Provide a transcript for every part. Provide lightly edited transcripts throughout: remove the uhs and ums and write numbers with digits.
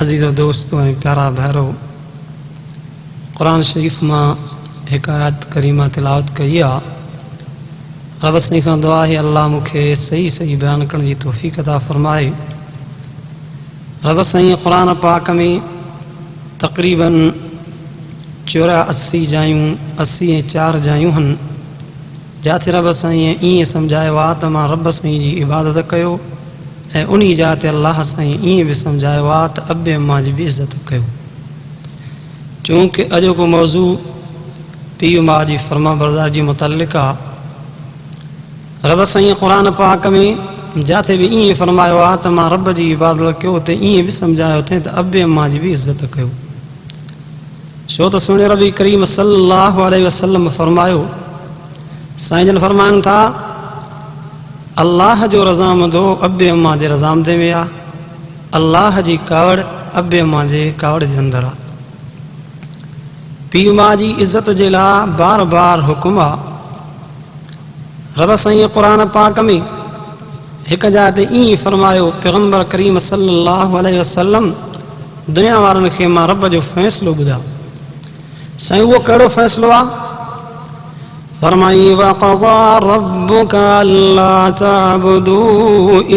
अजीज़ दोस्तों ऐं प्यारा भाइरो, कुरान शरीफ़ मां हिकु आयत करीमा तिलावत कई आहे। रब साईं खां दुआ आहे अल्लाह मूंखे सही सही बयान करण जी तौफ़ीक़ अता फ़रमाए। रब साईं कुरान पाक में तक़रीबन 84 जायूं 84 जायूं आहिनि, जाते रब साईं ईअं सम्झायो आहे त मां रब साईं जी इबादत कयो ऐं उन जाते अल्लाह साईं ईअं बि सम्झायो आहे त अब अम्मा जी बि इज़त कयो। चूंकि अॼोको मौज़ू पीउ माउ जी फर्मा बरदार जी मुतल्लिक़ आहे। रब साईं क़ुरान पाक में जाते भी ईअं फरमायो आहे त मां रब जी इबादत कयो, उते ईअं बि सम्झायो अथई त अब अम्मा जी बि इज़त कयो। छो त सुहिणे रबी करीम सल्लल्लाहु अलैहि वसल्लम फरमायो, साईं जन फरमाइनि था अल्लाह जो रज़ामंदो अब अम्मा जे रज़ामंदे में आहे, अल्लाह जी कावड़ अब अम्मा जे कावड़ जे अंदरि आहे। पीउ माउ जी इज़त जे लाइ बार बार हुकुम आहे। रब साईं क़ुरान पाक में हिकु जाइ ते ईअं फरमायो, पैगम्बर करीम सल्लल्लाहु अलैहि वसल्लम दुनिया वारनि खे मां रब जो फ़ैसिलो ॿुधां। साईं उहो कहिड़ो फ़ैसिलो आहे? फरमाई वक़ज़ा रब्बुका अल्ला तअबुदू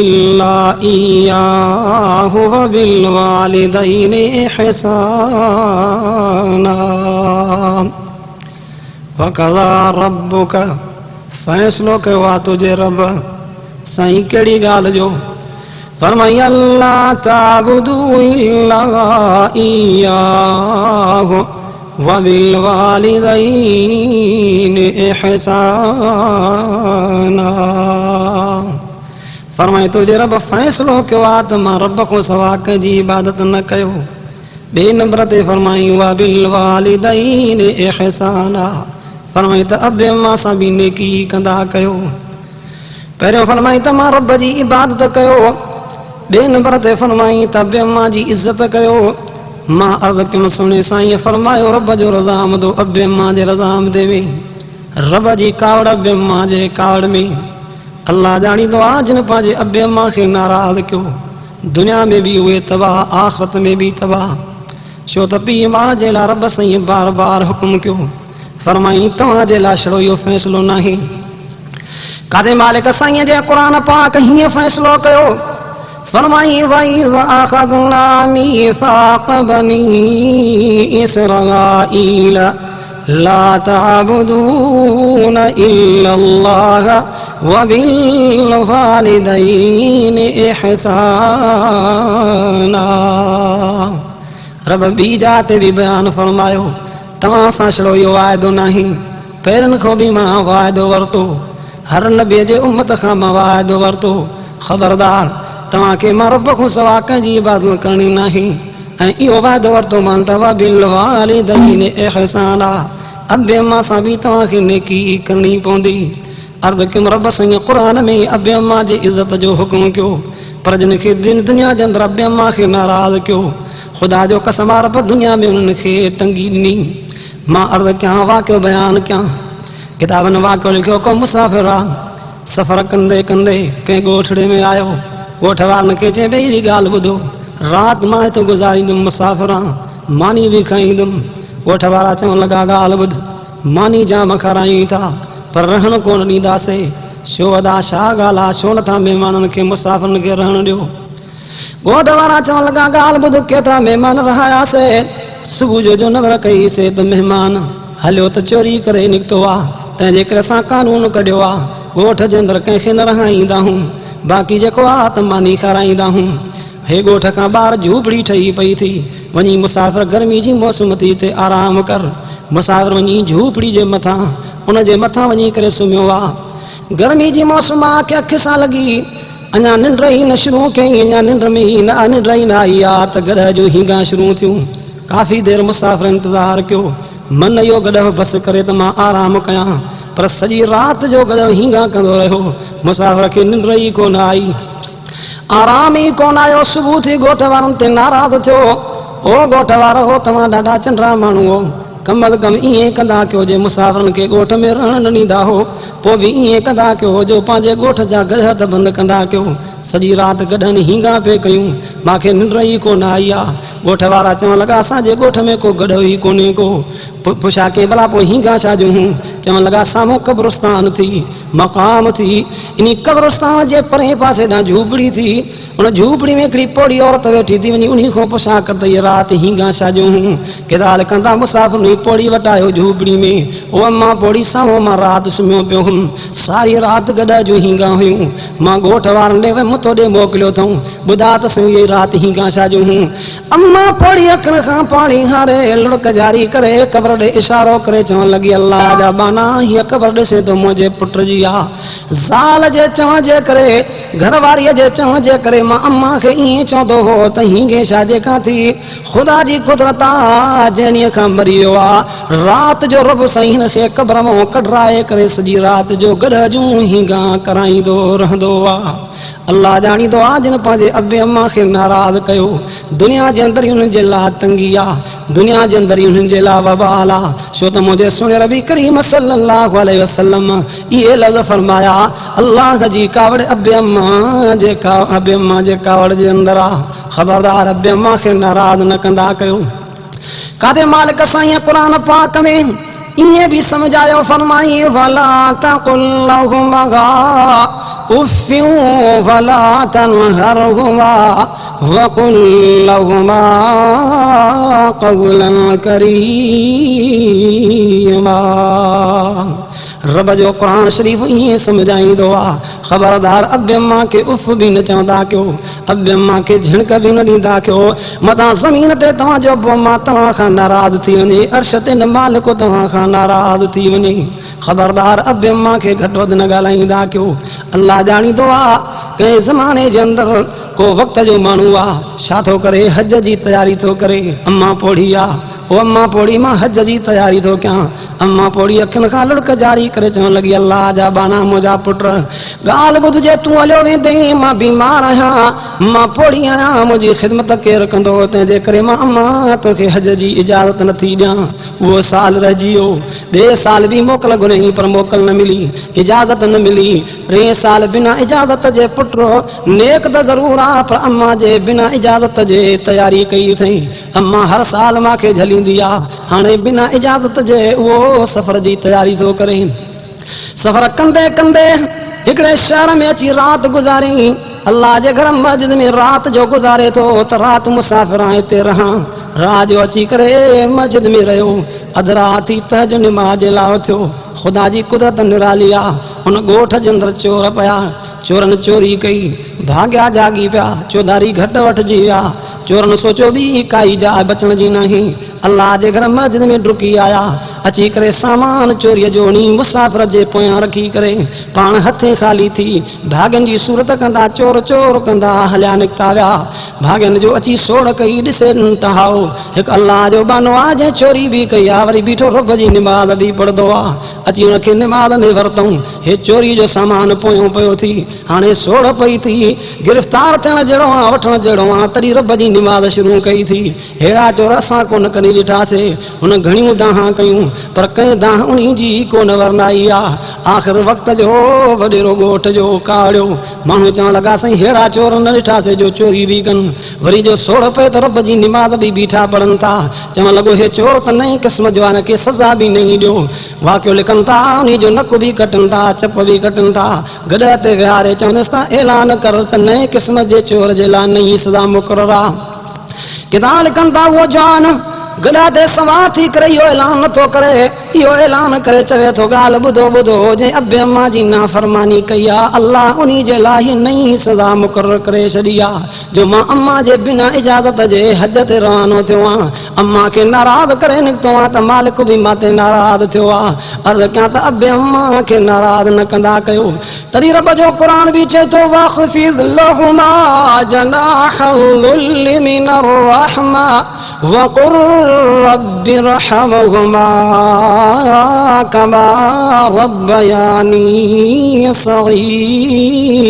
इल्ला इय्याहु व बिल वालिदैनि इहसाना। वक़ज़ा रब्बुका फ़ैसिलो कयो आहे तुंहिंजे रब। साईं कहिड़ी ॻाल्हि जो? फरमाई अल्ला तअबुदू इल्ला इय्याहु वबिल वालिदैनि इहसाना। फरमाए तुंहिंजे रब फ़ैसिलो कयो आहे त मां रब खां सवा कंहिंजी इबादत न कयो। ॿिए नंबर ते फरमाई वबिल वालिदैनि इहसाना। फरमाई त अब अम्मा सां बि नेकी कंदा कयो। पहिरियों फरमाई त मां रब जी इबादत कयो। ॿिए नंबर ते फरमाई त अब अम्मा जी इज़त कयो। मां अर्ज़ कयुमि सुहिणे साईं फरमायो रब जो रज़ामंदो अब अम्मा जे रज़ामंदे में, रब जी कावड़ अब अम्मा जे कावड़ में। अल्लाह ॼाणींदो आहे जिन पंहिंजे अब अम्मा खे नाराज़ कयो, दुनिया में बि उहे तबाह, आख़िरत में बि तबाह। छो त पीउ माउ जे लाइ रब साईं बार बार हुकुम कयो। फरमाई तव्हांजे लाइ छड़ो इहो फ़ैसिलो न आहे, कादे मालिक साईं जे क़ुरान पाक हीअं फ़ैसिलो कयो। फरमाई वइज़ अख़ज़ना मीसाक़ बनी इसराईल ला तअबुदून इल्लल्लाह वबिल वालिदैनि इहसाना। रब ॿी जाते बि बयान फरमायो, तव्हां सां छड़ो इहो वाइदो नाहे, पहिरनि खां बि मां वाइदो वरितो, हर नबीअ जे उम्मत खां मां वाइदो वरितो। ख़बरदार तव्हांखे मां रब खां सवा कंहिंजी इबादत करणी नाहे। ऐं इहो वाइदो वरितो मान त वबिल वालिदैनि इहसाना, अब अम्मा सां बि तव्हांखे नेकी करणी पवंदी। अर्ज़ कयुमि रब साईं क़ुरान में अब अम्मा जी इज़त जो हुकुम कयो, पर जिन खे दुनिया जे अंदरि अब अम्मा खे नाराज़ कयो, ख़ुदा जो कसम आहे रब दुनिया में उन्हनि खे तंगी ॾिनी। मां अर्ज़ कयां, वाक़ियो बयान कयां, किताबनि वाक़ियो लिखियो को मुसाफ़िर आहे, सफ़र कंदे कंदे कंहिं ॻोठड़े में आयो। ॻोठ वारनि खे चए भई अहिड़ी ॻाल्हि ॿुधो, राति मां हिते गुज़ारींदुमि, मुसाफ़िर आहियां, मानी बि खाईंदुमि। ॻोठ वारा चवणु लॻा ॻाल्हि ॿुध, मानी जाम खारायूं था पर रहणु कोन ॾींदासीं। छो वॾा छा ॻाल्हि आहे, छो नथा महिमाननि खे मुसाफ़िरनि खे रहणु ॾियो? ॻोठ वारा चवणु लॻा ॻाल्हि ॿुध, केतिरा महिमान रहायासीं, सुबुह जो नज़र कईसीं त महिमान हलियो त चोरी करे निकितो आहे, तंहिंजे करे असां कानून कढियो आहे ॻोठ जे अंदरि कंहिंखे न रहाईंदा आहियूं, बाक़ी जेको आहे त मानी खाराईंदा आहियूं। हे ॻोठ खां ॿाहिरि झूपड़ी ठही पई थी, वञी मुसाफ़िर गर्मी जी मौसम थी ते आराम कर। मुसाफ़िर वञी झूपड़ी जे मथां, उन जे मथां वञी करे सुम्हियो आहे। गर्मी जी मौसम आहे कि अखि सां लॻी, अञा निंड ई न शुरू कई, अञा निंड ई न आई आहे त गॾ जो हींगा शुरू थियूं। काफ़ी देरि मुसाफ़िर इंतज़ारु कयो, मन इहो गॾु बसि करे त मां आराम कयां, पर सॼी राति जो गॾु हींगा कंदो रहियो। मुसाफ़िर खे निंड ई कोन आई, आराम ई कोन आयो। सुबुह थी ॻोठ वारनि ते नाराज़ थियो, ओ ॻोठ वारो हो तव्हां ॾाढा चंडरा माण्हू हो, कम अज़ कम ईअं कंदा कयो जे मुसाफ़िरनि खे ॻोठ में रहण न ॾींदा हो, पोइ बि ईअं कंदा कयो जो पंहिंजे ॻोठ जा घर हथ बंदि कंदा कयो। सॼी राति गॾनि हींगा पे कयूं, मूंखे निंड ई कोन आई आहे। ॻोठ वारा चवण लॻा असांजे ॻोठ में को गॾ ई कोन्हे को। पुछा के भला पोइ हींगा छा जो हूं? चवण लॻा साम्हूं क़ब्रस्तान थी, मक़ाम थी, इन क़ब्रस्तान जे परे पासे ॾांहुं झूपड़ी थी, उन झूपड़ी में हिकिड़ी पोड़ी औरत वेठी थी वञी, उन्ही खां पुछा कर त हीअ राति हींगा छा जो हूं? केदाल कंदा मुसाफ़िर पोड़ी वटायो झूपड़ी में, ओ अम्मा पोड़ी साम्हूं मां राति सुम्हियो पियो हुउमि, सारी राति गॾ जूं हींगा हुयूं, मां ॻोठ वारनि ॾे वियुमि तोॾे मोकिलियो अथऊं, ॿुधा त सही इहे राति हींगा छा जो हूं? अम्मा पोड़ी अखियुनि खां पाणी हारे लुड़क जारी करे क़ब्र ॾे इशारो करे चवण लॻी अल्लाह जा बाना हीअ क़ब्र ॾिसे थो मुंहिंजे पुट जी आहे। ज़ाल जे चवण जे करे, घरवारीअ जे चवण जे करे मां अम्मा खे ईअं चवंदो हो त हींगे छा जेका थी, ख़ुदा जी कुदरत आहे जंहिं ॾींहं खां मरी वियो आहे, राति जो रब साईं हिन खे क़ब्र मां कढराए करे सॼी राति जो गॾ जूं हींगा कराईंदो रहंदो आहे। अल्लाह ॼाणींदो आहे जिन पंहिंजे अबे अम्मा खे नाराज़ कयो, दुनिया जे अंदरि हुननि जे लाइ तंगी आहे, दुनिया जे अंदरि हुननि जे लाइ वबाल आहे, छो त मुंहिंजे सुहिणे नबी करीम सल्लल्लाहु अलैहि वसल्लम इहे लफ़्ज़ फरमाया, अल्लाह जी कावड़ अबे अम्मा जे कावड़ जे अंदरि आहे, ख़बरदार अबे अम्मा खे नाराज़ न कंदा कयो। कादे मालिक साईं क़ुरान पाक में ईअं बि सम्झायो फरमाई, वला तक़ुल लहुमा उफ़्फिन वला तनहरहुमा वक़ुल लहुमा क़ौलन करीमा। रब जो क़ुरान शरीफ़ ईअं सम्झाईंदो आहे, ख़बरदार अबे अम्मा खे उफ़ बि न चवंदा कयो, अबे अम्मा खे झिणक बि न ॾींदा कयो। मथां ज़मीन ते तव्हांजो अम्मा तव्हां खां नाराज़ थी वञे, अर्श ते न मालिक तव्हां खां नाराज़ थी वञे, ख़बरदार अबे अम्मा खे घटि वधि न ॻाल्हाईंदा कयो। अल्लाह ॼाणींदो आहे कंहिं ज़माने जे अंदरि को वक़्त जो माण्हू आहे, छा थो करे, हज जी तयारी थो करे, अम्मा पोड़ी आहे, ओ अम्मा पोड़ी मां हज जी तयारी थो कयां। अम्मा पोड़ी अखियुनि खां लुड़क जारी करे चवण लॻी, अल्लाह जा बाना मुंहिंजा पुट ॻाल्हि ॿुध, जे तूं हलियो वेंदे मां बीमार आहियां, मां पोड़ी आहियां, मुंहिंजी ख़िदमत केरु कंदो, तंहिंजे करे मां अम्मा तोखे हज जी इजाज़त नथी ॾियां। उहो साल रहिजी वियो, ॿिए साल बि मोकल घुरई पर मोकल न मिली, इजाज़त न मिली, टे साल बिना इजाज़त जे पुट नेक त ज़रूरु आहे पर अम्मा जे बिना इजाज़त जे तयारी कई अथई। अम्मा हर साल मूंखे झलींदी आहे, हाणे बिना इजाज़त जे उहो सफ़र जी तयारी थो करे। सफ़र कंदे कंदे हिकिड़े शहर में अची राति गुज़ारी, अल्लाह जे घर मस्जिद में राति जो गुज़ारे थो त राति मुसाफ़िर हिते रहां, रात जो अची करे मस्जिद में रहियो, अधु राति थी तहज्जुद नमाज़ जे लाइ उथियो। ख़ुदा जी कुदरत निराली आहे, हुन ॻोठ जे अंदरि चोर पिया, चोरनि चोरी कई, भाग्या जागी पिया, चौधारी घटि वठिजी विया, चोरनि सोचियो ॿी काई जाइ बचण जी नाही, अल्लाह जे घर मस्जिद में डुकी आया, अची करे सामान चोरीअ जो नी मुसाफ़िर जे पोयां रखी करे पाण हथे ख़ाली थी भाग्यनि जी सूरत कंदा चोर चोर कंदा हलिया निकिता विया। भाग्यनि जो अची सोड़ कई, ॾिसे त हाओ हिकु अल्लाह जो बानो आहे जंहिं चोरी बि कई आहे, वरी बीठो रब जी निमाज़ बि पढ़ंदो आहे, अची हुनखे निमाज़ में वरितऊं, हे चोरी जो सामान पोयों पियो थी, हाणे सोड़ पई थी, गिरफ़्तार थियण जहिड़ो आहे, वठण जहिड़ो आहे, तॾहिं रब जी निमाज़ शुरू कई थी। अहिड़ा चोर असां कोन कॾहिं ॾिठासीं, हुन घणियूं दाहां कयूं पर कंहिं दाह उन जी कोन वरनाई आहे। आख़िर वक़्त जो वॾेरो ॻोठ जो काड़ियो माण्हू चवण लॻा, साईं अहिड़ा चोर न ॾिठासीं जो चोरी बि कनि, वरी जो सोड़ पए त रब जी निमाज़ बि बीठा पढ़नि था, चवण लॻो हे चोर त नई क़िस्म जो आहे, हिनखे सज़ा बि नई ॾियो, वाक़ियो लिखनि था, उन जो नक बि कटनि था, चप बि कटनि था, गॾ ते विहारे चवंदसि था ऐलान कर त नए क़िस्म जे चोर जे लाइ नई सज़ा मुक़ररु आहे। किथां लिखनि था उहो जवान गॾा ते सवार थी करे इहो ऐलान नथो करे, इहो ऐलान करे चवे थो ॻाल्हि ॿुधो ॿुधो, जंहिं अबे अम्मा जी नाफ़रमानी कई आहे, अल्लाह उन जे लाइ हीअ नई सज़ा मुक़ररु करे छॾी आहे, जो मां अम्मा जे बिना इजाज़त जे हज ते रवानो थियो आहियां, अम्मा खे नाराज़ करे निकितो आहियां त मालिक बि मां ते नाराज़ थियो आहे। अर्ज़ु कयां त अबे अम्मा खे नाराज़ न कंदा कयो। तॾहिं रब जो क़ुरान बि चए थो वख़्फ़िज़ लहुमा जनाह ज़ुल्लि मिनर रहमा वक़ुर रब्बिरहमहुमा कमा रब्बयानी सगीरा।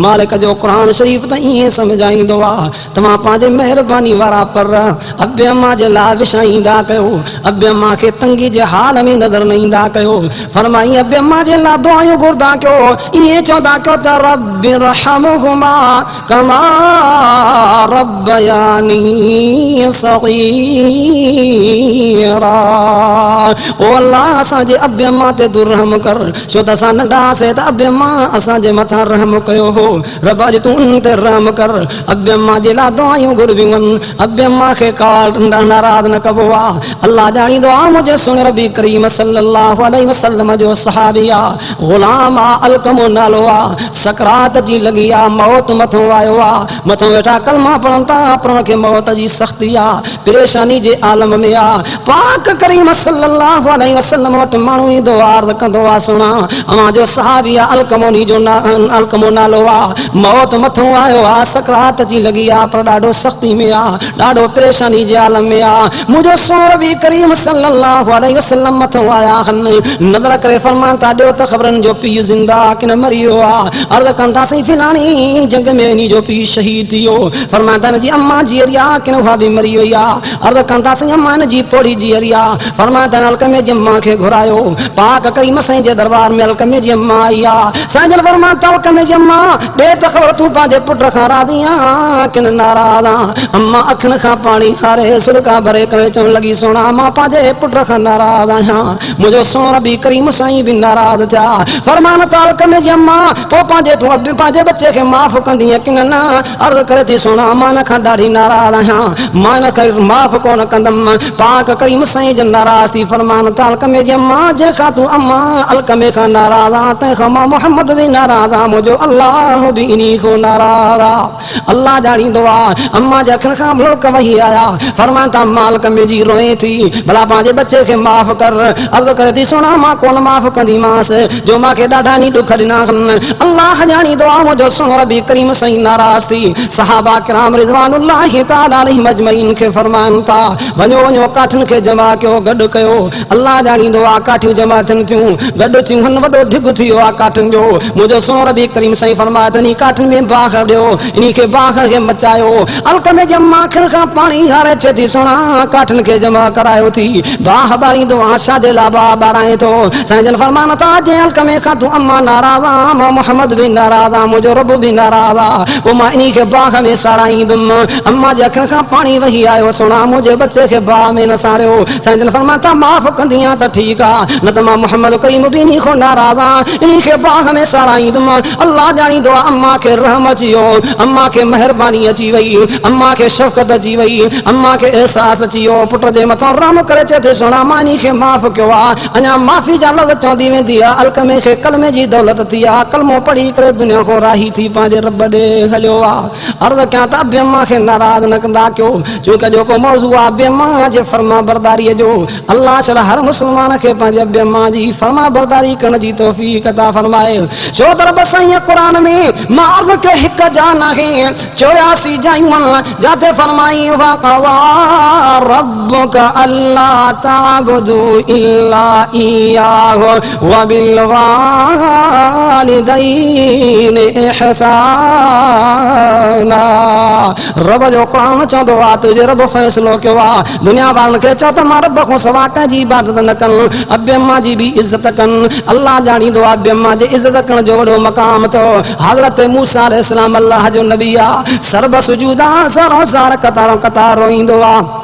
मालिक जो कुरान शरीफ त ईअं सम्झाईंदो आहे, तव्हां पंहिंजे महिरबानी वारा पर अबे अम्मा जे लाइ विछाईंदा कयो, अबे अम्मा खे तंगी जे हाल में नज़र न ईंदा कयो। फरमाई अबे अम्मा जे लाइ दुआयूं घुरदा कयो, ईअं चवंदा कयो त रब्बिरहमहुमा कमा रब्बयानी सगीरा। ओ अल्लाह असांजे अबे अम्मा ते तू रहम कर, छो त असां नंढा से त अबे अम्मा असांजे मथां रहम कयो हो। रब अॼु तूं उन ते रहम कर। अबे अम्मा जे लाइ दुआयूं घुरबियूं आहिनि, अबे अम्मा खे का नाराज़ न कबो आहे। अल्लाह ॼाणींदो आहे मुंहिंजे सुन रबी करीम सल्लल्लाहु अलैहि वसल्लम जो सहाबी आहे, गुलाम आहे, अलकमो नालो आहे। सकरात जी लॻी आहे, मौत मथों आयो आहे, मथों वेठा कलमा पढ़नि था पर उनखे मौत जी सख़्ती आहे, परेशानी जे आलम में आहे। पाक करीम सल्लल्लाहु अलैहि वसल्लम वटि माण्हू ईंदो आहे, अर्ज़ कंदो आहे सुणा अवां जो सहाबी आहे, अलकमो नालो आहे, मौत मथों आयो आहे, सकरात जी लॻी आहे पर ॾाढो सख़्ती में आहे, ॾाढो परेशानी जे आलम में आहे। मुंहिंजो सोन बि करीम सल्लल्लाहु अलैहि वसल्लम मथों आया आहिनि, नज़र करे फरमान था ॾियो त ख़बरनि जो पीउ ज़िंदा कि न मरी वियो आहे। अर्ज़ कनि था साईं फिलाणी जंग में इन्ही जो पीउ शहीद थी वियो। फरमान था जी अम्मा जीअरी आहे कि न उहा बि मरी वई आहे। अर्ज़ कनि था साईं अम्मा इन जी पोड़ी जीअरी आहे। फरमान था अलकमे जी अम्मा खे घुरायो। पाक करीम साईं जे दरबार में अलकमे जी अम्मा आई आहे। साईं जन फरमान था अलकमे जी अम्मा ॾे त ख़बर तूं पंहिंजे पुट खां राज़ी आहीं कि न नाराज़ आहीं। अम्मा अखियुनि खां पाणी हारे सुरका भरे करे चवण लॻी सोना मां पंहिंजे पुट खां नाराज़ आहियां। मुंहिंजो सोन बि करीम साईं बि नाराज़ थिया। फरमान था अलकमे जी अम्मा पोइ पंहिंजे बच्चे खे माफ़ कंदीअ कि न? अर्ज़ करे थी सोना मां हिन खां ॾाढी नाराज़ आहियां, मां हिन खे माफ़ कोन कंदमि। पाक करीम साईं जन नाराज़ थी फरमान था अलकमे जी अम्मा जंहिंखां तूं अम्मा अलकमे खां नाराज़ आहे तंहिंखां मां मोहम्मद बि नाराज़ आहे, मुंहिंजो अल्लाह बि इन्ही खां नाराज़ आहे। अल्लाह ॼाणींदो आहे अम्मा जे अखियुनि खां मुल्क वही आया। फरमान था मां अलकमे जी रोए थी भला पंहिंजे बच्चे खे माफ़ कर। अर्ज़ करे थी सोना मां कोन माफ़ कंदीमांसि जो मूंखे ॾाढा नी ॾुख ॾिना आहिनि। अल्लाह ॼाणींदो आहे मुंहिंजो सोन रबी करीम साईं नाराज़ थी सहाबा किराम रिज़वानुल्लाहि तआला अलैहिम अजमईन खे फरमाइनि था वञो वञो काठियुनि खे जमा कयो, गॾु कयो। अल्लाह ॼाणींदो आहे काठियूं जमा थियनि थियूं, गॾु थियूं, हुन वॾो ढिग थी वियो आहे काठियुनि जो। मुंहिंजो सोन रबी करीम साईं फरमाए थो इन काठियुनि में बाग़ ॾियो, इन खे बाग़ खे मचायो। अलकमे जे अम्मा अखियुनि खां पाणी हारे चए थी सोना काठियुनि खे जमा करायो थी, बाह ॿारींदो आशा जे लाइ बाह ॿाराए थो। साईं जन फरमान था जंहिं अलकमे खां तूं अम्मा नाराज़ आहे मां मोहम्मद बि नाराज़ आहे, मुंहिंजो रब बि नाराज़ आहे, पोइ मां इन खे बाह में साड़ाईंदुमि। अम्मा जे अखियुनि खां पाणी वही आयो सोना मुंहिंजे बच्चे खे बाह में न साड़ियो। साईं जन फरमान था माफ़ कंदीअ त ठीकु आहे, न त मां मोहम्मद करीम बि इन खां नाराज़ आहे, इन खे बाह में साड़ाईंदुमि। अल्लाह ॼाणींदो आहे अम्मा खे रहम अची वियो, अम्मा खे महिरबानी अची वई, अम्मा खे शफ़क़त अची वई, अम्मा खे एहसास अची वियो पुट जे मथां रहम करे चए थी सोना मां इन खे माफ़ कयो आहे। अञा माफ़ी जा लफ़्ज़ चवंदी वेंदी आहे। अलकमे खे कलमे जी दौलत थी आहे, कलमो पढ़ी करे दुनिया खां राही थी पंहिंजे रब ॾे हलियो आहे। अर्ज़ कयां था अबे अम्मा खे नाराज़ न कंदा कयो, छो कि जेको मौज़ू आहे अबे अम्मा जे फर्मा बरदारीअ जो। अल्लाह छा हर मुस्लमान खे पंहिंजे अबे अम्मा जी फर्मा बरदारी करण जी तौफ़ीक़ अता फरमाए। छो त रब साईं क़ुरान में मां अर्ज़ के हिकु जान आहे 84 जायूं जाते फरमाई वक़ज़ा रब्बुक अल्ला ताबुदू इल्ला इय्याहु व बिल वालिदैन इहसाना। रब जो क़ुरान चवंदो आहे तुंहिंजे रब फ़ैसिलो कयो आहे दुनिया वारनि खे चओ त मां रब खां सवा कंहिंजी इबादत न कनि, अबे अम्मा जी बि इज़त कनि। अल्लाह ॼाणींदो आहे अबे अम्मा जी इज़त करण जो वॾो मक़ाम अथव। हज़रत मूसा अलैहिस्सलाम अल्लाह जो नबी आहे, सर्ब सुजूदा सार कतार कतार रोईंदो आहे।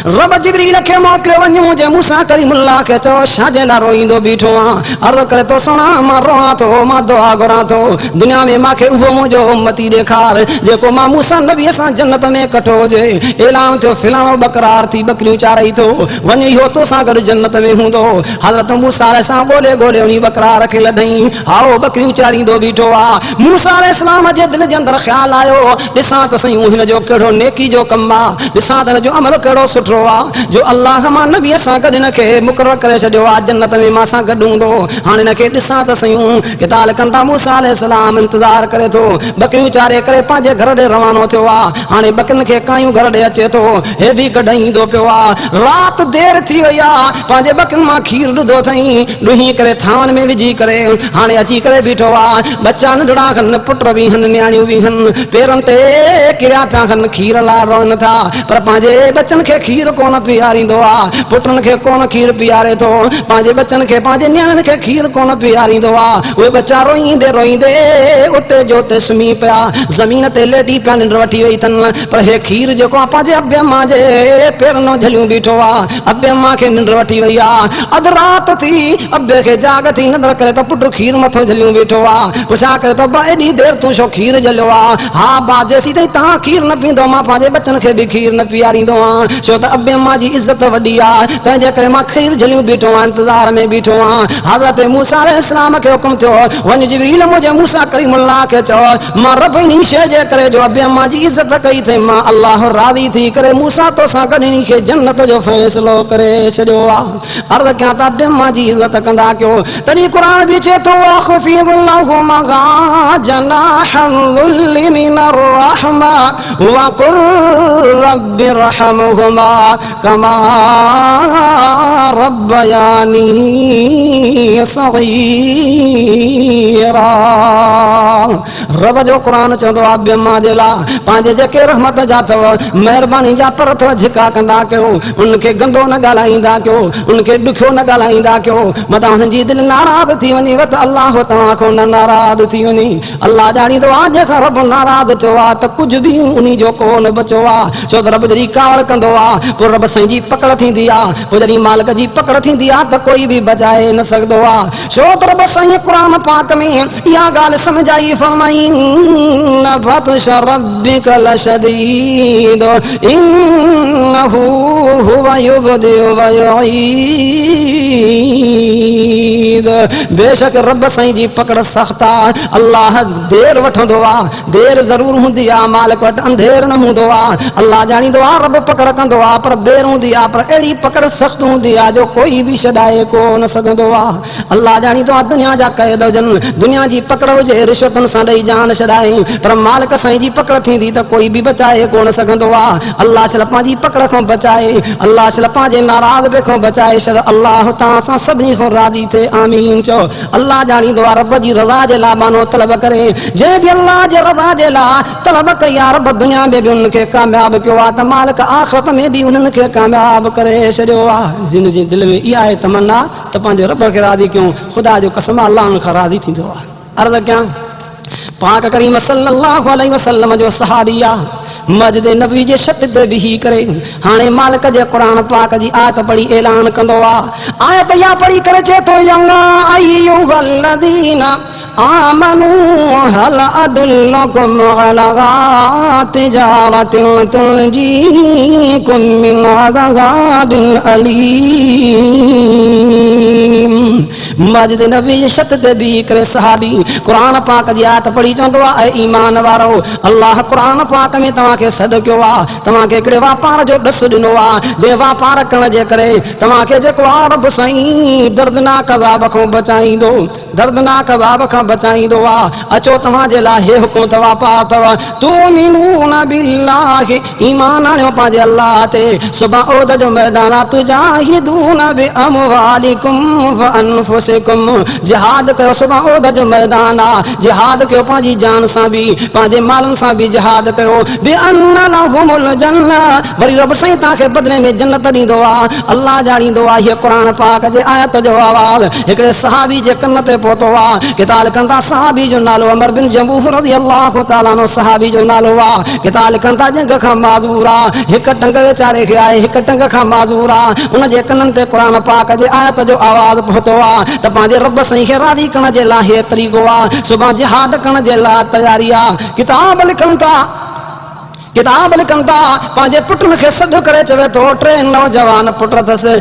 रब जिब्रील खे मोकिलियो वञो जे मूसा कलीमुल्लाह खे चओ छा जे लाइ रोईंदो बीठो आहे। अर्ज़ करे थो सुणा मां रोहां थो, मां दुआ घुरां थो दुनिया में मूंखे उहो मुंहिंजो उम्मती ॾेखार जेको मां मूसा नबीअ सां जन्नत में कठो हुजे। ऐलान थियो फिलाणो बकरार थी बकरियूं चारई थो वञ इहो तोसां गॾु जन्नत में हूंदो। हज़रत मूसा सां ॻोल्हे ॻोल्हे उन बकरार खे लधई, हाओ बकरियूं चारींदो बीठो आहे। मूसा अलैहिस्सलाम जे दिलि जे अंदरि ख़्यालु आयो ॾिसां त सही हिन जो कहिड़ो नेकी जो कमु आहे, ॾिसां त हिन जो अमल कहिड़ो सुठो आहे जो अल्लाह मां नबीअ सां गॾु हिन खे मुक़ररु करे छॾियो आहे जन्नत में मां सां गॾु हूंदो। हाणे हिन खे ॾिसां त सयूं किताल कंदा मूसा अलैहिस्सलाम इंतज़ार करे थो, बकरियूं चारे करे पंहिंजे घर ॾे रवानो थियो आहे। हाणे बकरियुनि खे कायूं घर ॾे अचे थो, हे बि कढाईंदो पियो आहे। राति देरि थी वई आहे, पंहिंजे बकरियुनि मां खीर ॾुधो अथई, ॾुही करे थांवनि में विझी करे हाणे अची करे बीठो आहे। बच्चा नंढड़ा खनि, पुट बि हन, न्याणियूं बि हन, पेरनि ते किरिया पिया खनि, खीर लाइ रोअनि था, पर पंहिंजे बच्चनि खे खीर कोन पीआरींदो आहे। पुटनि खे कोन खीर पीआरे थो, पंहिंजे बच्चनि खे, पंहिंजे न्याणियुनि खे खीर कोन पीआरींदो आहे। उहे बच्चा रोईंदे रोईंदे उते जो उते सुम्ही पिया, ज़मीन ते लेटी पिया, निंड वठी वई अथनि। पर हे खीर जेको आहे पंहिंजे अबे मां जे पेरनि झलियूं बीठो आहे। अबे मां खे निंड वठी वई आहे, अधु राति थी, अबे खे जाग थी, निंड करे त पुटु खीर मथो झलियूं बीठो आहे। पुछा करे त बा एॾी देरि तूं छो खीर झलियो आहे? हा बा जेसीं ताईं तव्हां खीर न पींदो मां पंहिंजे बच्चनि खे बि खीर न पीआरींदो आहियां, छो त अबे मां जी इज़त वॾी आहे, तंहिंजे करे मां खीर झलियूं बीठो आहियां, इंतज़ार में बीठो आहियां। हज़रत मूसा अलैहिस्सलाम खे हुकुम थियो, वञ जिब्रील मुंहिंजे मूसा कलीमुल्लाह खे चओ, मां रब इन शइ जे करे जो अबे मां जी इज़त कई अथई, मां अल्लाह राज़ी थी करे मूसा तोसां गॾु इन खे जन्नत जो फ़ैसिलो करे छॾियो आहे। अर्ज़ कयां त अबे मां जी इज़त कंदा कयो। तॾहिं क़ुर बि चए थो, वख़्फ़िज़ लहुमा जनाहज़ुल्लि मिनर रहमा वक़ुल रब्बिरहमहुमा कमा रब्बयानी सग़ीरा। रब जो क़ुर चवंदो आहे अबे मां जे लाइ पंहिंजे जेके रहमत जा अथव, महिरबानी जा पर अथव, झिका कंदा कयो, उनखे गंदो न ॻाल्हाईंदा कयो, उनखे ॾुखियो न ॻाल्हाईंदा कयो, मथां हुननि जी दिलि नाराज़ थी वञे त अल्लाह तव्हां खां न नाराज़ थी वञे। अल्लाह ॼाणींदो आहे जेका रब नाराज़ थियो आहे त कुझु बि उन जो कोन बचियो आहे, छो त रब जॾहिं कावड़ कंदो आहे पोइ रब साईं जी पकड़ थींदी आहे, पोइ जॾहिं मालिक जी पकड़ थींदी आहे त कोई बि बचाए न सघंदो आहे। छो त रब साईं क़ुर पाक में इहा ॻाल्हि सम्झाई, फरमाई न बत्श रब्बिक लशदीद इन्नहु हुव युबदिउ व युईद। बेशक रब साईं जी पकड़ सख़्त आहे, अल्लाह देरि वठंदो आहे, देरि ज़रूर हूंदी आहे, मालिक वटि अंधेर न हूंदो आहे। अल्लाह ॼाणींदो आहे रब पकड़ कंदो आहे, पर देरि हूंदी आहे, पर अहिड़ी पकड़ सख़्त हूंदी आहे जो कोई बि छॾाए कोन सघंदो आहे। अल्लाह ॼाणींदो आहे दुनिया जा क़ैद हुजनि, दुनिया जी पकड़ हुजे, रिश्वतनि सां ॾेई जान छॾाई, पर मालिक साईं जी पकड़ थींदी त कोई बि बचाए कोन सघंदो आहे। अल्लाह छल पंहिंजी पकड़ खां बचाए, अल्लाह छल पंहिंजे नाराज़ बे खां बचाए छॾ। अल्लाह तव्हां सां सभिनी खां राज़ी थिए, आमीन चओ। अल्लाह ॼाणींदो आहे रब जी रज़ा जे लाइ मानो तलब करे, जंहिं बि अल्लाह जे रज़ा जे लाइ तलब कई आहे, रब दुनिया में बि उनखे कामयाब कयो आहे त मालिक आख़िरत में बि उन्हनि खे कामयाब करे छॾियो आहे। जिन जी दिलि में इहा आहे तमन्ना त पंहिंजे रब खे राज़ी कयूं, ख़ुदा जो कसम अल्लाह उन खां राज़ी थींदो आहे। अर्ज़ कयां पाक करीम सल्लल्लाहु अलैहि वसल्लम जो सहाबी आहे, मस्जिद नबी जे छत ते बीही करे हाणे मालिक जे क़ुर पाक जी आयत पढ़ी ऐलान कंदो आहे। आयत या पढ़ी करे चए थो, या अय्युहल्लज़ीना आमनू हल अदुल्लुकुम अला तिजारतिन तुनजीकुम मिन अज़ाबिन अलीम। मस्जिद नबी जे छत ते बीही करे सहाबी क़ुर पाक जी आयत पढ़ी चवंदो आहे, ऐं ईमान वारो अल्लाह क़ुर पाक में तव्हांखे सॾु कयो आहे, तव्हांखे हिकिड़े वापार जो ॾसु ॾिनो आहे, जंहिं वापार करण जे करे तव्हांखे जेको आहे रब साईं दर्दनाक अज़ाब खां बचाईंदो, दर्दनाक अज़ाब खां बचाईंदो आहे। अचो तव्हांजे लाइ हे हुकुम त वापार अथव, तुमिनून बिल्लाहि, ईमान आणियो पंहिंजे अल्लाह ते, सुबह ओद जो मैदान आहे, तुजाहिदून बिअमवालिकुम व अनफुसिकुम, जिहाद कयो, सुबह ओद जो मैदान आहे, जिहाद कयो पंहिंजी जान सां बि, पंहिंजे मालनि सां बि जिहाद कयो। बिअन्न लहुमुल जन्नह, वरी रब साईं तव्हांखे बदिले में जन्नत ॾींदो आहे। अल्लाह ॼाणींदो आहे हीअ क़ुर पाक जे आयत जो आवाज़ हिकिड़े सहाबी जे कन ते पहुतो आहे। किताब लिखनि था सहाबी जो नालो अमर बिन जमूह रज़ियल्लाहु ताला अन्हु सहाबी जो नालो आहे। किताब लिखनि था जंग खां माज़ूर आहे, हिकु टंग वेचारे खे आहे, हिकु टंग खां माज़ूर आहे, उन जे कननि ते क़ुर पाक जे आयत जो आवाज़ पहुतो आहे त पंहिंजे रब साईं खे राज़ी करण जे लाइ हे तरीक़ो आहे, सुभाणे जिहाद करण जे लाइ तयारी आहे। किताब लिखनि था किताब लिखन था पंहिंजे पुटनि खे सॾु करे चवे थो टे नौजवान पुट अथसि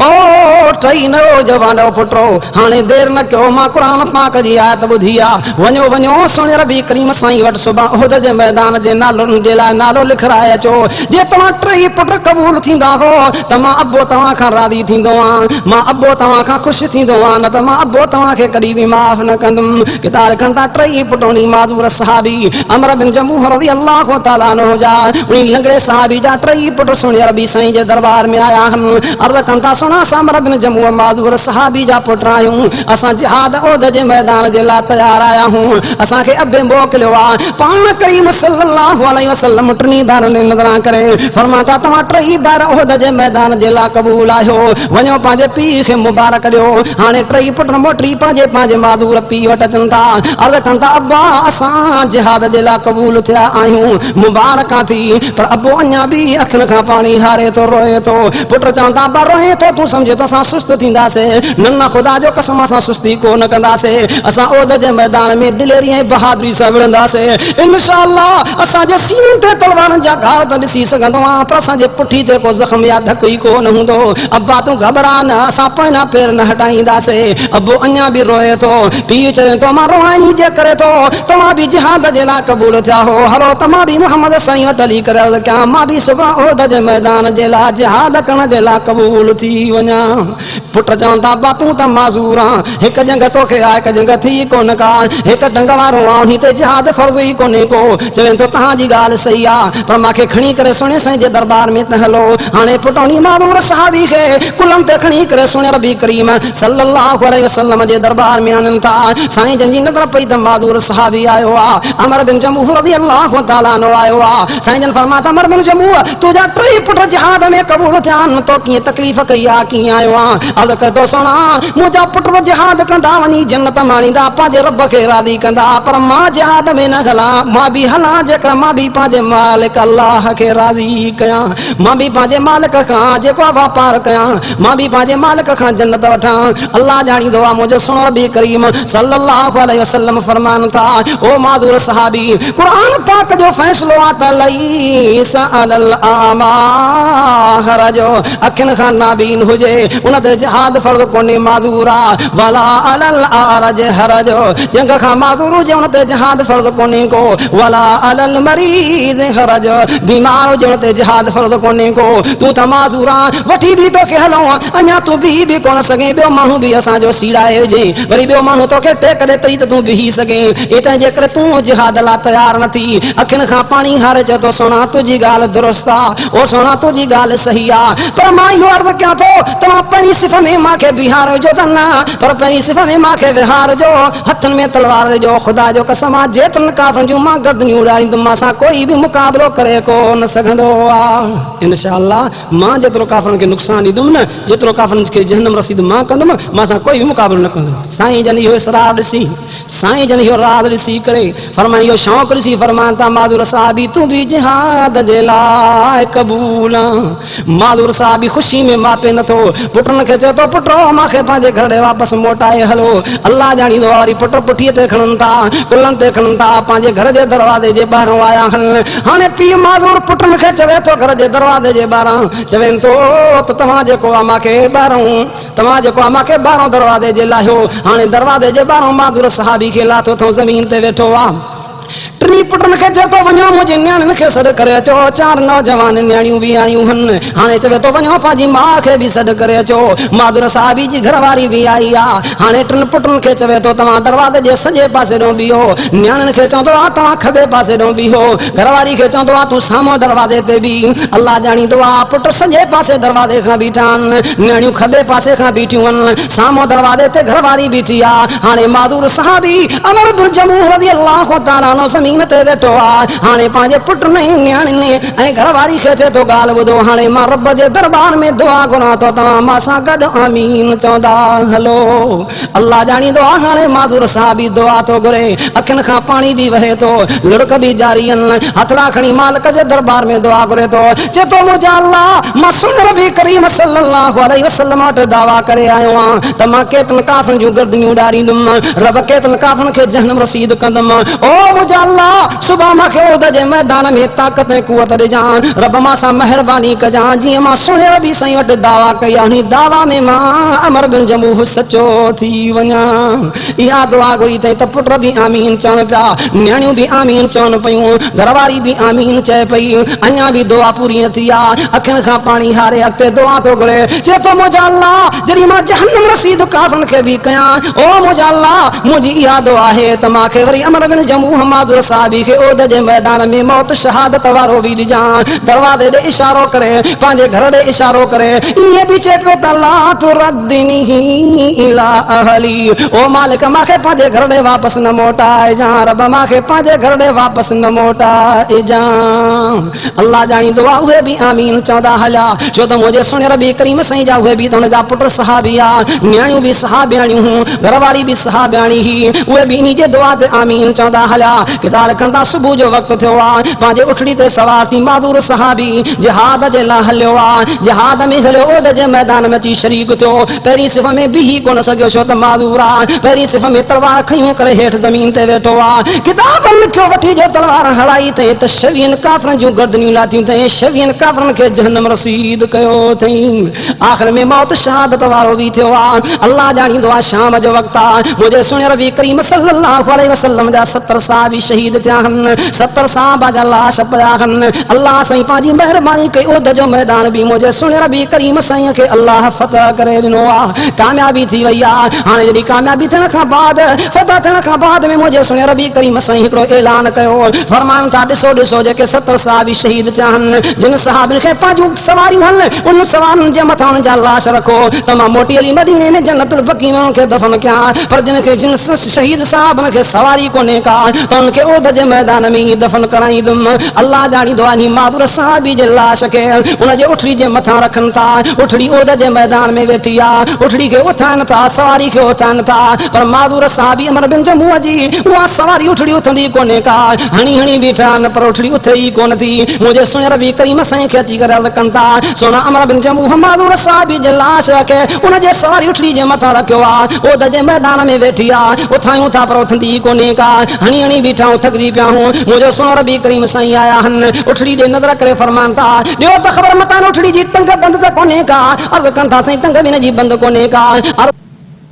ओ टई नौजवान पुटो हाणे देर न कयो मां क़ुरान पाक जी आयत ॿुधी आहे वञो वञो सोने रबी करीम साईं वटि सुभाणे उहद जे मैदान जे नालनि जे लाइ नालो लिखाए अचो जे तव्हां टई पुट क़बूल थींदा हो त मां अबो तव्हां खां राज़ी थींदो आहियां मां अबो तव्हां खां ख़ुशि थींदो आहियां न त मां अबो तव्हांखे कॾहिं बि माफ़ न कंदुमि किताब लिखन था टई पुटोनी माज़ूर सहाबी अमर बिन जमूह रज़ी अल्लाह तआला अन्हु जा उन लंगड़े सहाबी जा टई पुट सुणे रबी साईं जे दरबार में आया आहिनि अर्ज़ कनि था सुना असां अमर बिन जमूह माज़ूर सहाबी जा पुट आहियूं असां जिहाद उहद जे मैदान जे लाइ तयार आया आहियूं असांखे अबे मोकिलियो आहे पाण करीम सल्लल्लाहु अलैहि वसल्लम टिनी भाइरनि नज़रां करे फरमाया था तव्हां टई भाइर उहद जे मैदान जे लाइ क़बूल आहियो वञो पंहिंजे पीउ खे मुबारक ॾियो हाणे टई पुट मोटी पंहिंजे माज़ूर पीउ वटि अचनि था अर्ज़ कनि था अब्बा असां जिहाद जे लाइ क़बूल थिया आहियूं मुबारक थी पर अबो अञा बि अखियुनि खां पाणी हारे थो रोए थो पुट चवनि था अब्बा रोए थो तूं सम्झे त असां सुस्त थींदासीं न ख़ुदा जो कसम असां सुस्ती कोन कंदासीं असां उहद जे मैदान में दिलेरी ऐं बहादुरी सां विढ़ंदासीं इंशाअल्लाह असांजे सीननि ते तलवारनि जा घार त ॾिसी सघंदो आहियां पर असांजे पुठी ते को ज़ख़्म या धक ई कोन हूंदो अब्बा तूं घबरा न असां पोयां पेर न हटाईंदासीं अबो अञा बि रोए थो पीउ चवे थो मां रोआई जे करे थो तव्हां बि जिहाद जे लाइ क़बूल थिया हो हलो तमां बि मोहम्मद साईं वटि हली करे अर्ज़ कयां मां बि सुभाणे उहद जे मैदान जे लाइ जिहाद करण जे लाइ क़बूल थी वञा पुट चवनि था अब्बा तूं त माज़ूर आहे हिकु जंग तोखे आहे हिकु जंग थी कोन का हिकु डंग वारो आहे हिते जिहाद फर्ज़ ई कोन्हे को चवनि थो तव्हांजी ॻाल्हि सही आहे पर मूंखे खणी करे सुणे साईं जे दरबार में त हलो हाणे पुटौनी माज़ूर सहाबी खे कुलनि ते खणी करे सुणे रबी करीम सल्लल्लाहु अलैहि वसल्लम जे दरबार में आणनि था साईं जंहिंजी नज़र पई त माज़ूर सहाबी आयो आहे अमर बिन जमूह रज़ी अल्लाह तआला अन्हु आयो आहे साईं जन फरमाया त अमर बिन जमूह तुंहिंजा टई पुट जिहाद में क़बूल थिया आहिनि तो कीअं तकलीफ़ कई आहे कीअं आयो आहे अर्ज़ करे थो सुणा मुंहिंजा पुट जिहाद कंदा वञी जन्नत माणींदा पंहिंजे रब खे राज़ी कंदा पर मां जिहाद में न हलां मां बि हलां जेकर मां बि पंहिंजे मालिक अल्लाह खे राज़ी कयां मां बि पंहिंजे मालिक खां जेको आहे वापार कयां मां बि पंहिंजे मालिक खां जन्नत वठां अल्लाह ॼाणींदो आहे मुंहिंजो सुणो रबी करीम सल्लल्लाहु अलैहि वसल्लम फरमाइनि था ओ माज़ूर सहाबी क़ुरान पाक जो फ़ैसिलो आहे त लईस अलल आमा हरज अखियुनि खां नाबीन हुजे उन ते जिहाद फर्ज़ कोन्हे माज़ूर आहे वला अलल आरज हरज जंग खां माज़ूर हुजे उन ते जिहाद फर्ज़ कोन्हे को वला अलल मरीज़ हरज बीमार हुजे उन ते जिहाद फर्ज़ कोन्हे को तूं त माज़ूर आहे वठी बि तोखे हलूं अञा तूं बीह बि कोन सघे ॿियो माण्हू बि असांजो सीड़ाए हुजे वरी ॿियो माण्हू तोखे टेक ॾे तई त तूं बीही सघे एतिरे जे करे तूं जिहाद लाइ तयार न थी अखियुनि खां पाणी हारे चए थो सोना तुंहिंजी ॻाल्हि दुरुस्त आहे ओ सोना तुंहिंजी ॻाल्हि सही आहे पर मां इहो अर्ज़ु कयां थो तव्हां पहिरीं सिफ़ में मूंखे बीहारिजो त न पर पहिरीं सिफ़ में मूंखे विहारिजो हथनि में तलवार ॾिजो ख़ुदा जो कसम आहे जेतिरनि काफ़रनि जूं मां गर्दनियूं उॾारींदुमि मां सां कोई बि मुक़ाबिलो करे कोन सघंदो आहे इंशाअल्लाह मां जेतिरो काफ़रनि खे नुक़सानु ॾींदुमि न जेतिरो काफ़रनि खे जहन्नम रसीद मां कंदुमि मां सां कोई बि मुक़ाबिलो न कंदुमि साईं जन इहो इसरार ॾिसी साईं जन इहो राज़ ॾिसी करे फरमाए इहो शौक़ु ॾिसी फरमाइनि था माज़ूर साहबी तूं बि जिहाद जे लाइ क़बूल माज़ूर साहबी ख़ुशी में मापे नथो पुटनि खे चए थो पुटो मूंखे पंहिंजे घर ॾे वापसि मोटाए हलो अल्लाह ॼाणींदो आहे वरी पुट पुठीअ ते खणनि था कुलनि ते खणनि था पंहिंजे घर जे दरवाज़े जे ॿाहिरां आया आहिनि हाणे पीउ माज़ूर पुटनि खे चवे थो घर जे दरवाज़े जे ॿाहिरां चवनि थो त तव्हां जेको आहे मूंखे ॿाहिरां दरवाज़े जे लाहियो हाणे दरवाज़े जे ॿाहिरां माज़ूर सहाबी खे लाथो अथऊं ज़मीन ते वेठो आहे टिनी पुटनि खे चए थो वञो मुंहिंजे नियाणियुनि खे सॾु करे अचो चार नौजवान नियाणियूं बि आयूं आहिनि हाणे चवे थो वञो पंहिंजी माउ खे बि सॾु करे अचो माज़ूर साहबी जी घरवारी बि आई आहे हाणे टिनि पुटनि खे चवे थो तव्हां दरवाज़े जे सॼे पासे ॾों बीहो नियाणियुनि खे चवंदो आहे तव्हां खॿे पासे ॾों बीहो घरवारी खे चवंदो आहे तूं साम्हूं दरवाज़े ते बि अल्लाह ॼाणींदो आहे पुट सॼे पासे दरवाज़े खां बीठा आहिनि नियाणियूं खॿे पासे खां बीठियूं आहिनि साम्हूं दरवाज़े ते घरवारी बीठी आहे हाणे माज़ूर साहबी अमर बिन जमूह रज़ी अल्लाह तआला अन्हु ज़मीन ते वेठो आहे हाणे पंहिंजे पुटनि नियाणियुनि ऐं घरवारी खे चए थो ॻाल्हि ॿुधो हाणे मां रब जे दरबार में दुआ घुरां थो तव्हां मां सां गॾु आमीन चवंदा हलो अल्लाह ॼाणींदो आहे हाणे माज़ूर साहबी दुआ थो घुरे अखियुनि खां पाणी बि वहे थो लुड़क बि जारी आहिनि हथड़ा खणी मालिक जे दरबार में दुआ घुरे थो चए थो मुंहिंजा अल्लाह मां सुन रबी करीम सल्लल्लाहु अलैहि वसल्लम वटि दावा करे आयो आहियां त मां केतिरनि काफ़रनि जूं गर्दनियूं उॾारींदुमि रब केतिरनि काफ़रनि खे जहन्नम रसीद कंदुमि ओ मुंहिंजा अल्लाह अल्लाह सुबह मूंखे उहद जे मैदान में ताक़त ऐं कुवत ॾिजां, रब मां सां महिरबानी कजां, जीअं मां सुहिणे रबी साईं वटि दावा कई आहे, दावा में मां अमर बिन जमूह सचो थी वञां। इहा दुआ घुरी अथई त पुट बि आमीन चवनि पिया, नियाणियूं बि आमीन चवनि पियूं, घरवारी बि आमीन चए पई। अञा बि दुआ पूरी न थी आहे, अखियुनि खां पाणी हारे अॻिते दुआ थो घुरे, चए थो मुंहिंजा अल्लाह जॾहिं मां जहन्नम रसीद काफ़रनि खे बि कयां, ओ मुंहिंजा अल्लाह मुंहिंजी इहा दुआ आहे त मूंखे वरी अमर बिन जमूह मादुर साहिबी खे उहद जे मैदान में मौत शहादत वारो बि ॾिजां। दरवाज़े ॾे इशारो करे, पंहिंजे घर ॾे इशारो करे ईअं बि चए पियो त ला तुरद्दिनी इला अहली, ओ मालिक मूंखे पंहिंजे घर ॾे वापसि न मोटाए जा, रब मूंखे पंहिंजे घर ॾे वापसि न मोटाए जा। अल्लाह ॼाणी दुआ उहे बि आमीन चवंदा हलिया, छो त मुंहिंजे सुहिणे रबी करीम साईं जा उहे बि त हुन जा पुट सहाबी आहे, नियाणियूं बि सहाबियाणियूं हुयूं, घरवारी बि सहाबियाणी ही, उहे बि इन जे दुआ ते आमीन चवंदा हलिया। किताब कंदा सुबुह जो वक़्तु थियो आहे, पंहिंजे उठड़ी ते सवार थी मादूर सहाबी जिहाद जे लाइ हलियो आहे। जिहाद में हलियो, उहद जे मैदान में अची शरीक थियो। पहिरीं सिफ़ में बीही कोन सघियो, छो त मादूर आहे। पहिरीं सिफ़ में तलवार खयूं करे हेठि ज़मीन ते वेठो आहे। किताब लिखियो वठी जो तलवार हलाई अथई त 26 काफ़रनि जूं गर्दनियूं लाथियूं अथई, 26 काफ़रनि खे जहन्नम रसीद कयो अथई। आख़िर में मौत शहादत वारो बि थियो आहे। अल्लाह ॼाणींदो आहे शाम जो वक़्तु आहे, मुंहिंजे सुहिणे रबी करीम सल्लल्लाहु अलैहि वसल्लम जा 70 सहाबी शहीद थिया आहिनि, 70 सहाबा जा लाश पिया आहिनि। अल्लाह साईं पंहिंजी महिरबानी कई, उहद जो मैदान बि मुंहिंजे सुहिणे रबी करीम साईं खे अल्लाह फतह करे ॾिनो आहे, कामयाबी थी वई आहे। हाणे जॾहिं कामयाबी थियण खां बाद, फतह थियण खां बाद में मुंहिंजे सुहिणे रबी करीम साईं हिकिड़ो ऐलान कयो, फरमान था ॾिसो ॾिसो जेके 70 सहाबी शहीद थिया आहिनि, जिन सहाबनि खे पंहिंजूं सवारियूं आहिनि, उन सवारनि जे मथां उन्हनि जा लाश रखो त मां मोटी हली मदीने में जन्नतुल बक़ी में खे दफ़न कयां। पर जिन शहीद साहबनि खे सवारी कोन्हे का, त उनखे उहद जे मैदान में ई दफ़न कराईंदुमि। अल्लाह ॼाणींदो आहे मादुर साहिबी जे लाश खे उनजे उठड़ी जे मथां रखनि था। उठड़ी उहद जे मैदान में वेठी आहे, उठड़ी खे उथाइनि था, सवारी खे उथाइनि था, पर मादुर साहिबी अमर बिन जमूह जी उहा सवारी उठड़ी उथंदी कोन्हे का, हणी हणी बीठा आहिनि पर उठड़ी उथे ई कोन थी। मुंहिंजे सुहिणे रबी करीम साईं खे अची करे अर्ज़ कनि था, सोना अमर बिन जमूह मादुर साहिबी जे लाश खे उनजे सवारी उठड़ी जे मथां रखियो आहे, उहद जे मैदान में वेठी आहे, उथायूं था पर उथंदी कोन्हे का, हणी हणी बीठा हूं, थकजी पिया हूं। मुंहिंजो सुहिणो रबी करीम साईं आया आहिनि, उठड़ी ॾे नज़र करे फरमान था, ॾियो त ख़बर मतां उठड़ी जी टंग बंदि त कोन्हे का। अर्ज़ कनि था साईं टंग बि हिन जी बंदि कोन्हे का।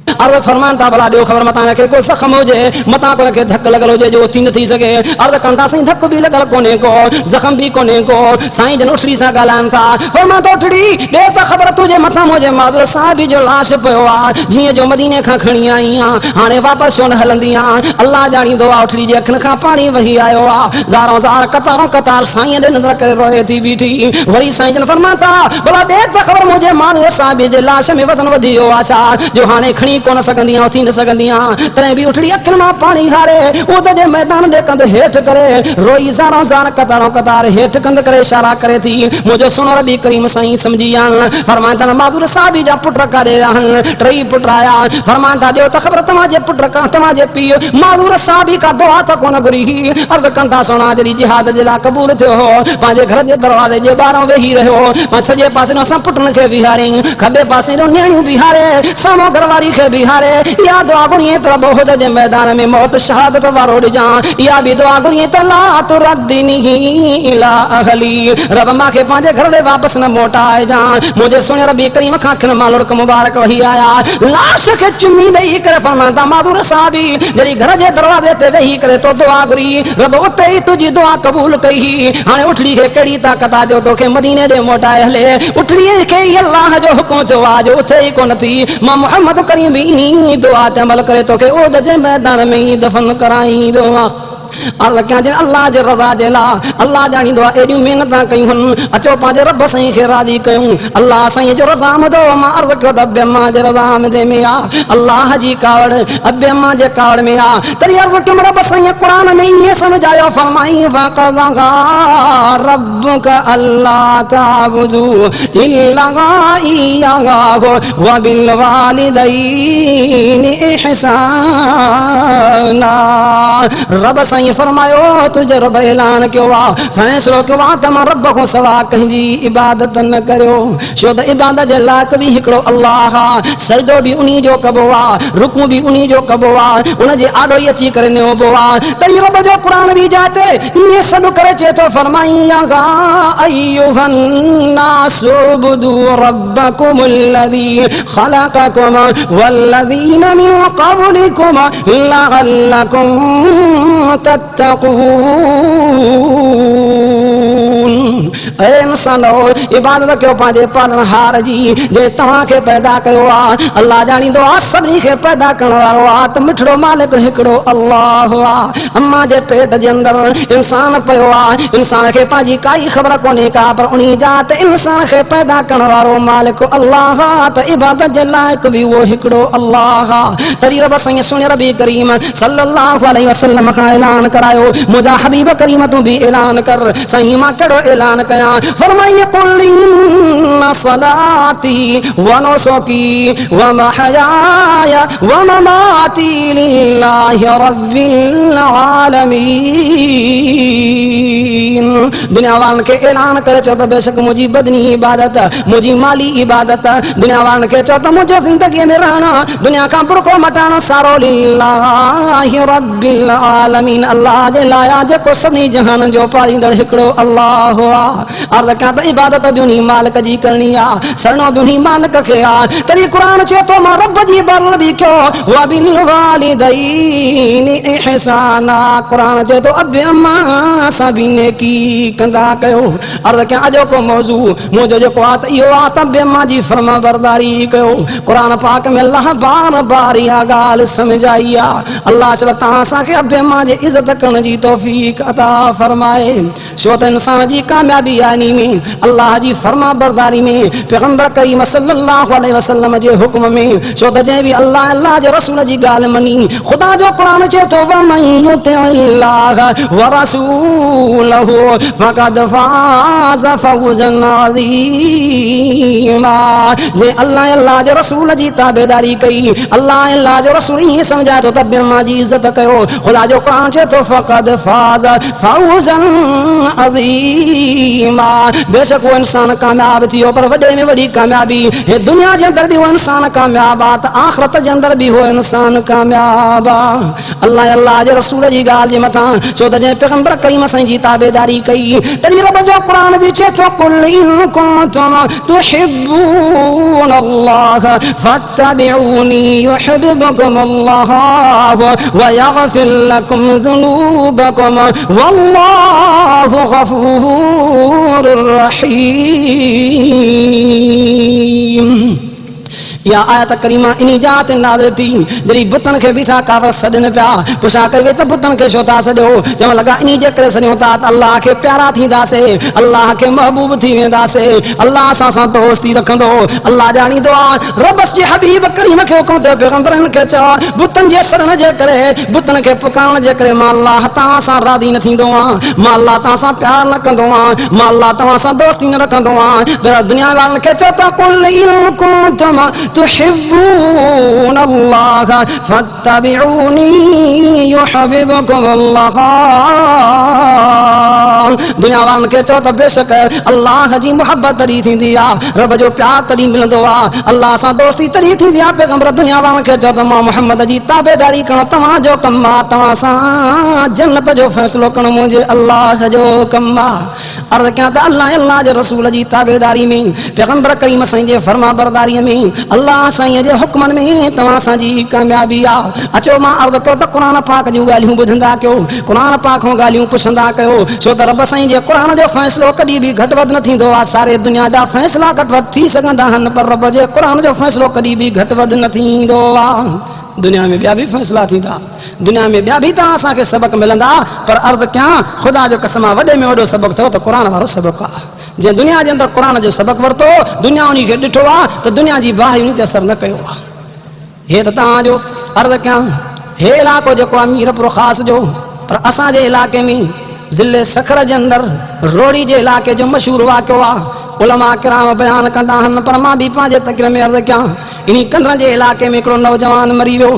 अर्ज़ फरमान था भला ॾियो ख़बर मतां हिनखे को ज़ख़्म हुजे, मतां को हिनखे धक लॻल हुजे जो उथी न थी सघे। अर्ज़ कनि था साईं धक बि लॻल कोन्हे को, ज़ख़्म बि कोन्हे को। साईं जन उठड़ी सां ॻाल्हाइनि था, फरमान था उठड़ी ॾे त ख़बर तुंहिंजे मथां मुंहिंजे मादुर साहिबी जो लाश पियो आहे, जीअं जो मदीने खां खणी आई आहे, हाणे वापसि छो न हलंदी आहे। अल्लाह ॼाणींदो आहे उठड़ी जे अखियुनि खां पाणी वही आयो आहे, ज़ारो ज़ार कतारों कतार साईं ॾे नज़र करे रोए थी बीठी। वरी साईं जन फरमान था भला ॾे त ख़बर मुंहिंजे मादुर साहिबी जे लाश में वज़न वधी वियो आहे छा, जो हाणे खणी कोन सघंदी आहियां, उथी न सघंदी आहियां। तॾहिं बि उठड़ी अखियुनि मां पाणी हारे उहद जे मैदान ॾे कंध हेठि करे रोई ज़ारो ज़ार कतारों कतार हेठि कंध करे इशारा करे थी। मुंहिंजो सुहिणो रबी करीम साईं सम्झी आहिनि, फरमाइनि था मादुर साहिबी जा पुट काॾे आहिनि, 3 पुट आया। फरमाइनि था ॾियो त ख़बर तव्हांजे पुट तव्हांजे पीउ मादुर साहिबी का दुआ त कोन घुरी। अर्ज़ कनि था सोना जॾहिं जिहाद जे लाइ क़बूल थियो हो, पंहिंजे घर जे दरवाज़े जे ॿाहिरां वेही रहियो, सॼे पासे असां पुटनि खे बीहारियईं, खॿे पासे नियाणियूं बीहारे, साम्हूं घरवारी खे बीहारे। इहा दुआ घुरियईं त उहद जे मैदान में मौत शहादत वारो ॾिजां। इहा बि दुआ घुरियईं त ला तुरद्दिनी इला अहली, रब मूंखे पंहिंजे घर ॾे वापसि न मोटाए जा। मुंहिंजे सुहिणे रबी करीम खां अखियुनि मां लुड़क मुबारक वही आया, लाश खे चुमी ॾेई करे फरमाइनि था मादुर साहिबी जॾहिं घर जे दरवाज़े ते वेही करे तो दुआ घुरी, रब उते ई तुंहिंजी दुआ क़बूल कई। हाणे उठड़ी खे कहिड़ी ताक़त आहे जो तोखे मदीने ॾे मोटाए हले। उठड़ीअ खे अल्लाह जो हुकुम थियो आहे जो उथे ई कोन थी। मां मोहम्मद करीम बि इन दुआ ते अमल करे तोखे उहद जे मैदान में ई दफ़न कराईंदो आहे। अल्लाह जे रज़ा जे लाइ अल्लाह ॼाणींदो आहे एॾियूं महिनतां कयूं आहिनि, अचो पंहिंजे रब साईं खे राज़ी कयूं। अल्लाह साईं जो रज़ा मदो मां अर्ज़ कयो त अबे मां जे रज़ा मदे में आहे, अल्लाह जी कावड़ अबे मां जे कावड़ में आहे। तॾहिं अर्ज़ कयो रब साईं क़ुरान में ईअं सम्झायो, फरमाई वक़ज़ा रब्बुक अल्ला ताबुदू इल्ला इय्याहु व बिल वालिदैनि इहसाना। रब साईं फरमायो तुझे रब ऐलान कयो आहे फ़ैसिलो कयो आहे त मां रब खां सवा कंहिंजी इबादत न करियो छो त इबादत जे लाइक़ बि हिकिड़ो अल्लाह आहे सजदो बि उन्ही जो कबो आहे रुकू बि उन्ही जो कबो आहे उनजे आॾो ई अची करे निभबो आहे तॾहिं रब जो क़ुर बि जाते इहे सभु करे चए थो फरमाई अय्युहन नासु उबुदू रब्बकुमुल्लज़ी ख़लक़कुम वल्लज़ीन मिन क़ब्लिकुम लअल्लकुम तत्तक़ून ऐ इंसानो इबादत कयो पंहिंजे पालनहार जी जे तव्हांखे पैदा कयो आहे अल्लाह ॼाणींदो आहे सभिनी खे पैदा करण वारो आहे त मिठड़ो मालिक हिकिड़ो अल्लाह आहे अम्मा जे पेट जे अंदरि इंसान पियो आहे इंसान खे पंहिंजी काई ख़बर कोन्हे का पर उन जात इंसान खे पैदा करण वारो मालिक अल्लाह आहे त इबादत जे लाइक़ बि उहो हिकिड़ो अल्लाह आहे तॾहिं रब साईं सुन रबी करीम सल्लल्लाहु अलैहि वसल्लम खां ऐलान करायो मुंहिंजा हबीब करीम तूं बि ऐलान कर साईं मां कहिड़ो ऐलान कयां फरमाइए कुल इन्ना सलाती व नुसुकी व महयाय व ममाती लिल्लाहि रब्बिल आलमीन दुनिया वारनि खे ऐलान करे चओ त बेशक मुंहिंजी बदनी इबादत मुंहिंजी माली इबादत दुनिया वारनि खे चओ त मुंहिंजो ज़िंदगीअ में रहणु दुनिया खां बुरको मटाइणु सारो लिल्लाहि रब्बिल आलमीन अल्लाह जे लाइ जेको सभिनी जहान जो पालींदड़ हिकिड़ो अल्लाह आहे अर्ज़ कयां त इबादत बिनी मालिक जी करणी आहे सरणो बिनी मालिक खे आहे तॾहिं क़ुर चए थो मां रब जी बरल बि कयो व बिल वालिदैन इहसाना क़ुर चए थो अब अम्मा सां बि नेकी कंदा कयो अर्ज़ कयां अॼोको मौज़ू मुंहिंजो जेको आहे त इहो आहे त अम्मा जी फर्मा बरदारी कयो क़ुर पाक में अल्लाह बार बार इहा ॻाल्हि समझाई आहे अल्लाह चलो तव्हां असांखे अम्मा जी इज़त करण जी तौफ़ीक़ अता फरमाए छो त इंसान जी कामयाबी आहे में अल्लाह जी फर्मा बरदारी में पैगंबर करीम सल्लल्लाहु अलैहि वसल्लम जे हुक्म में छो त जंहिं बि अल्लाह जे रसूल जी ॻाल्हि मनी ख़ुदा जो क़ुर चए थो वमन युतिअल्लाह व रसूलहु फ़क़द फ़ाज़ फ़ौज़न अज़ीमा जे अल्लाह जे रसूल जी ताबेदारी कई अल्लाह जो रसूल ईअं सम्झाए थो त अम्मा जी इज़त कयो ख़ुदा जो क़ुर चए थो फ़क़द फ़ाज़ फ़ौज़न अज़ीमा बेशक वो इंसान कामयाब थियो पर वॾे में वॾी कामयाबी हे दुनिया जे अंदरि बि वो इंसान कामयाब आहे त आख़िरत जे अंदरि बि हो इंसान कामयाब आहे अल्लाह जे रसूल जी ॻाल्हि जे मथां छो त जंहिं पैगंबर करीम साईं जी ताबेदारी कई तॾहिं रब जो क़ुर बि चए थो कुल इन कुंतुम तुहिब्बून अल्लाह फत्तबिऊनी युहिब्बुकुम अल्लाह व यग़फिर लकुम ज़ुनूबकुम वल्लाहु गफूर रहीम या आयत करीमा इनी जात नाज़िल थी जॾहिं बुतनि खे बीठा काफ़र सॾनि पिया पुछा कई त बुतनि खे छो था सॾियो चवण लॻा इन जे करे सॾियूं था त अल्लाह खे प्यारा थींदासीं अल्लाह खे महबूब थी वेंदासीं अल्लाह असां सां दोस्ती रखंदो अल्लाह ॼाणींदो आहे रब जे हबीब करीम खे हुकुम ते पैगंबरनि खे चयो बुतनि जे सड़न जे करे बुतनि खे पुकारण जे करे मां अल्लाह तव्हां सां राज़ी न थींदो आहियां मां अल्लाह तव्हां सां प्यार न कंदो आहियां मां अल्लाह तव्हां सां दोस्ती न रखंदो आहियां दुनिया वारनि खे चयो त कुल इन कुंतुम तुहिब्बून अल्लाह फत्तबिऊनी युहिब्बुकुम अल्लाह दुनिया वारनि खे चओ त बेशक अल्लाह जी मुहबत तॾहिं थींदी आहे रब जो प्यार तॾहिं मिलंदो आहे अल्लाह सां दोस्ती तॾहिं थींदी आहे पैगंबर दुनिया वारनि खे चओ त मां मुहम्मद जी ताबेदारी करणु तव्हांजो कमु आहे तव्हां सां जन्नत जो फ़ैसिलो करणु मुंहिंजे अल्लाह जो कमु आहे अर्ज़ कयां त अल्लाह जे रसूल जी ताबेदारी में पैगंबर करीम साईं जे फर्मा बरदारीअ में अल्लाह साईं जे हुक्मनि में तव्हां असांजी कामयाबी आहे अचो मां अर्ज़ कयो त क़ुर पाक जूं ॻाल्हियूं ॿुधंदा कयो क़ुर पाक खां ॻाल्हियूं पुछंदा कयो छो त रब साईं जे क़ुर जो फ़ैसिलो कॾहिं बि घटि वधि न थींदो आहे सारे दुनिया जा फ़ैसिला घटि वधि थी सघंदा आहिनि पर रब जे क़ुर जो फ़ैसिलो कॾहिं बि घटि वधि न थींदो आहे दुनिया में ॿिया बि फ़ैसिला थींदा दुनिया में ॿिया बि तव्हां असांखे सबक़ मिलंदा पर अर्ज़ कयां ख़ुदा जो कसम आहे वॾे में वॾो सबक़ अथव त क़ुर वारो सबक़ आहे जंहिं दुनिया जे अंदरि क़ुर जो सबक़ वरितो दुनिया उन खे ॾिठो आहे त दुनिया जी बाहि उन ते असरु न कयो आहे हे त तव्हांजो अर्ज़ कयां हे इलाइक़ो जेको आहे मीरपुर ख़ासि जो पर असांजे इलाइक़े में ज़िले सखर जे अंदरि रोड़ी जे इलाइक़े जो मशहूरु वाक़ियो आहे उलमा किराम बयान कंदा आहिनि पर मां बि पंहिंजे तक़रीर में अर्ज़ कयां इन कंदर जे इलाइक़े में हिकिड़ो नौजवान मरी वियो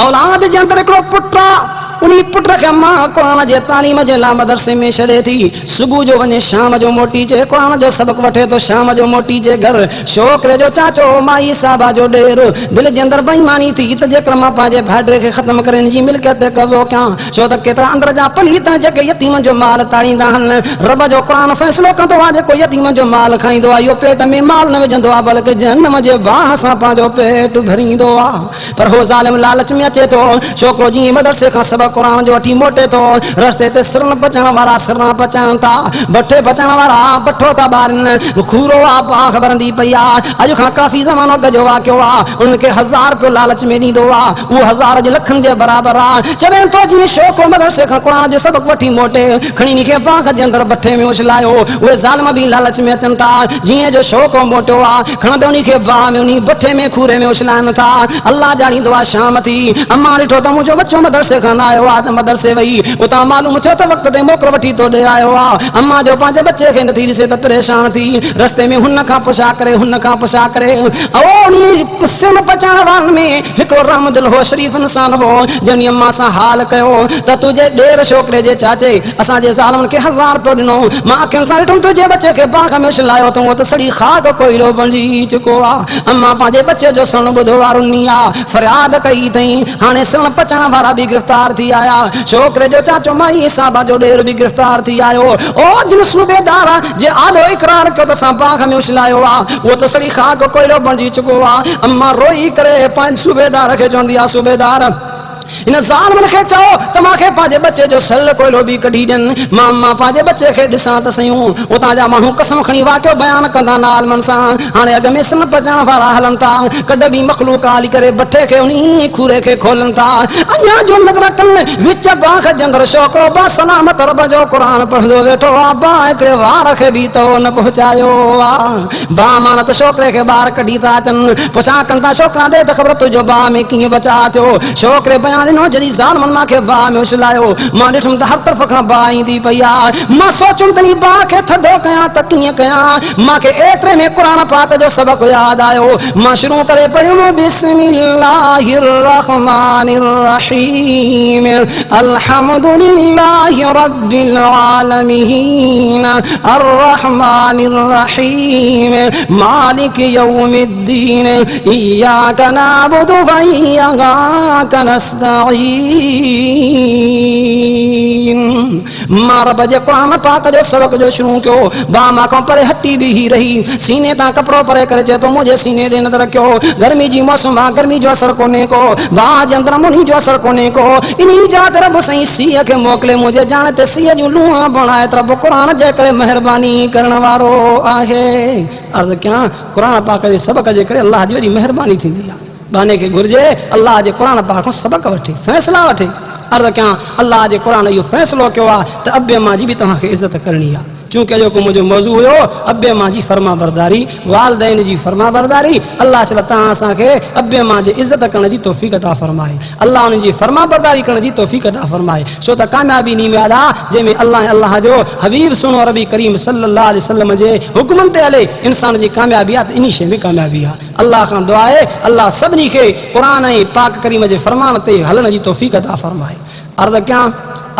औलाद जे अंदरि हिकिड़ो पुटु आहे उन्हीं पुट खे मां क़ुरान जे तालीम जे लाइ मदरसे में छॾे थी। सुबुह जो वञे शाम जो मोटी जे क़ुरान जो सबक वठे तो शाम जो मोटी जे घर। छोकिरे जो चाचो माई साहबा जो ॾेर दिलि जे अंदरि बेईमानी थी त जेकर मां पंहिंजे भाइटे खे ख़तम करे जी मिल्कियत ते कब्ज़ो कयां। छो त केतिरा अंदर जा पलीत जेके यतीम जो माल ताड़ींदा आहिनि। रब जो क़ुरान फ़ैसिलो कंदो आहे जेको यतीम जो माल खाईंदो आहे इहो पेट में माल न विझंदो आहे बल्कि जहन्नम जे बाहि सां पंहिंजो पेट भरींदो आहे। पर हो ज़ालिम लालच में अचे थो। छोकिरो जीअं मदरसे खां सबक क़ुरान जो वठी मोटे थो रस्ते ते सिरण पचाइण वारा सिरण पचाइनि था, भठे पचाइण वारा भठो था ॿारनि। खूरो आहे बाहि भरंदी पई आहे। अॼु खां काफ़ी ज़मानो अॻु जो वाक़ियो आहे। उनखे 1000 रुपयो लालच में ॾींदो आहे। उहो 1000 जे लखनि जे बराबरि आहे। चवनि थो जीअं छोकिरो मदरसे खां क़ुरान जो सबक वठी मोटे खणी इनखे बाहि जे अंदरि भठे में उछलायो। उहे ज़ालिम बि लालच में अचनि था। जीअं जो छोकिरो मोटियो आहे खणंदे उनखे बाहि में उन भठे में खूरे में उछलाइनि था। अल्लाह ॼाणींदो आहे शाम थी। अम्मा ॾिठो त मुंहिंजो बच्चो मदरसे खां न आयो आहे त मदरसे वई उतां मालूम थियो त वक़्त ते मोकिल वठी तो ॾे आयो आहे। अम्मा जो पंहिंजे बच्चे खे नथी ॾिसे त परेशान थी रस्ते में हुन खां पुछा करे हुन खां पुछा करे सिम पचाइण वारनि में हिकिड़ो रहमदिल हो शरीफ़ इंसान हो जंहिं अम्मा सां हाल कयो त तुंहिंजे ॾेर छोकिरे जे चाचे असांजे ज़ालमनि खे 1000 रुपयो ॾिनो। मां अखियुनि सां ॾिठुमि तुंहिंजे बच्चे खे बाहि में उछलायो त उहो त सड़ी खाक कोयलो बणिजी चुको आहे। अम्मा पंहिंजे बच्चे जो सुण ॿुधो वारुनी आहे फरियाद कई अथई। हाणे सिण पचाइण वारा बि गिरफ़्तार थी आया। छोकिरे जो चाचो माई साहबा जो ॾेर बि गिरफ़्तार थी आयो। ओ जिन सूबेदार जे आॾो इक़रार कयो त असां बाहि में उछलायो आहे उहो त सड़ी खाक कोयलो बणिजी चुको आहे। अम्मा रोई करे पंहिंजे सूबेदार खे चवंदी आहे सूबेदार इन ज़ालिमनि खे चओ त मूंखे पंहिंजे बच्चे जो सल कोयलो बि कढी ॾियनि। मां पंहिंजे बच्चे खे ॾिसां त सयूं। उतां जा माण्हू कसम खणी वाक़ियो बयानु कंदा न आलमनि सां। हाणे अॻ में सिम पचाइण वारा हलनि था कॾहिं बि मखलूक हली करे भठे खे उन खूरे खे खोलनि था। अञा जो नज़र कनि विच बाहि जे अंदरि छोकिरो बा सलामत रब जो क़ुरान पढ़ंदो वेठो आहे। बा हिकिड़े वार खे बि तो न पहुचायो आहे। बा माना त छोकिरे खे ॿार कढी था अचनि पुछा कनि था छोकिरा ॾे त ख़बर तुंहिंजो बाहि में कीअं बचा थियो। छोकिरे बयान ॾिनो जॾहिं ज़ालिमनि मूंखे बाहि में उछलायो मां ॾिठुमि त हर तरफ़ खां बाहि ईंदी पई आहे। मां सोचियुमि त इन बाहि खे थधो कयां त कीअं कयां। मूंखे एतिरे में क़ुरान पाक जो सबक यादि आयो। मां शुरू करे पढ़ियुमि बिस्मिल्लाहिर रहमानिर रहीम अल्हम्दुलिल्लाहि रब्बिल आलमीन अर्रहमानिर रहीम मालिक यौमिद्दीन इय्याका नअबुदु व इय्याका नस्तईन। मां रब जे क़ुरान पाक जो सबक जो शुरू कयो। बा मां खां परे हटी बीही रही सीने तां कपिड़ो परे करे चए तो मुंहिंजे सीने ते नज़र रखियो। गर्मी जी मौसम आहे गर्मी जो असर कोन्हे को बा जे अंदरि मुनी जो असर कोन्हे को। इन जा त रब साईं सीअ खे मोकिले मुंहिंजे जान ते सीअ जूं लूह बणाए त रब क़ुरान जे करे महिरबानी करण वारो आहे। अर्ज़ कयां क़ुरान पाक जे सबक जे करे अल्लाह जी वॾी महिरबानी थींदी आहे। बाने खे घुर्जे अल्लाह जे क़ुरान पाक खां सबक वठे फ़ैसिला वठे। अर्ज़ कयां अल्लाह जे क़ुरान इहो फ़ैसिलो कयो आहे त अबे मां जी बि तव्हांखे इज़त करणी आहे। चूंकि जेको मुंहिंजो मौज़ू हुयो अबे मां जी फर्मा बरदारी वालदैन जी फर्मा बरदारी। अल्लाह ताला तव्हां असांखे अबे मां जी इज़त करण जी तौफ़ीक़ अता फ़रमाए। अल्लाह उन्हनि जी फर्मा बरदारी करण जी तौफ़ीक़ अता फ़रमाए। छो त कामयाबी इन में आहे जंहिंमें अल्लाह जो हबीब सुनो रबी करीम सल्लल्लाहु अलैहि वसल्लम जे हुक्मनि ते हले इंसान जी कामयाबी आहे त इन शइ में कामयाबी आहे। अल्लाह खां दुआ आहे अल्लाह सभिनी खे क़ुरान ऐं पाक करीम जे फरमान ते हलण जी तौफ़ीक़ अता फ़रमाए। अर्ज़ कयां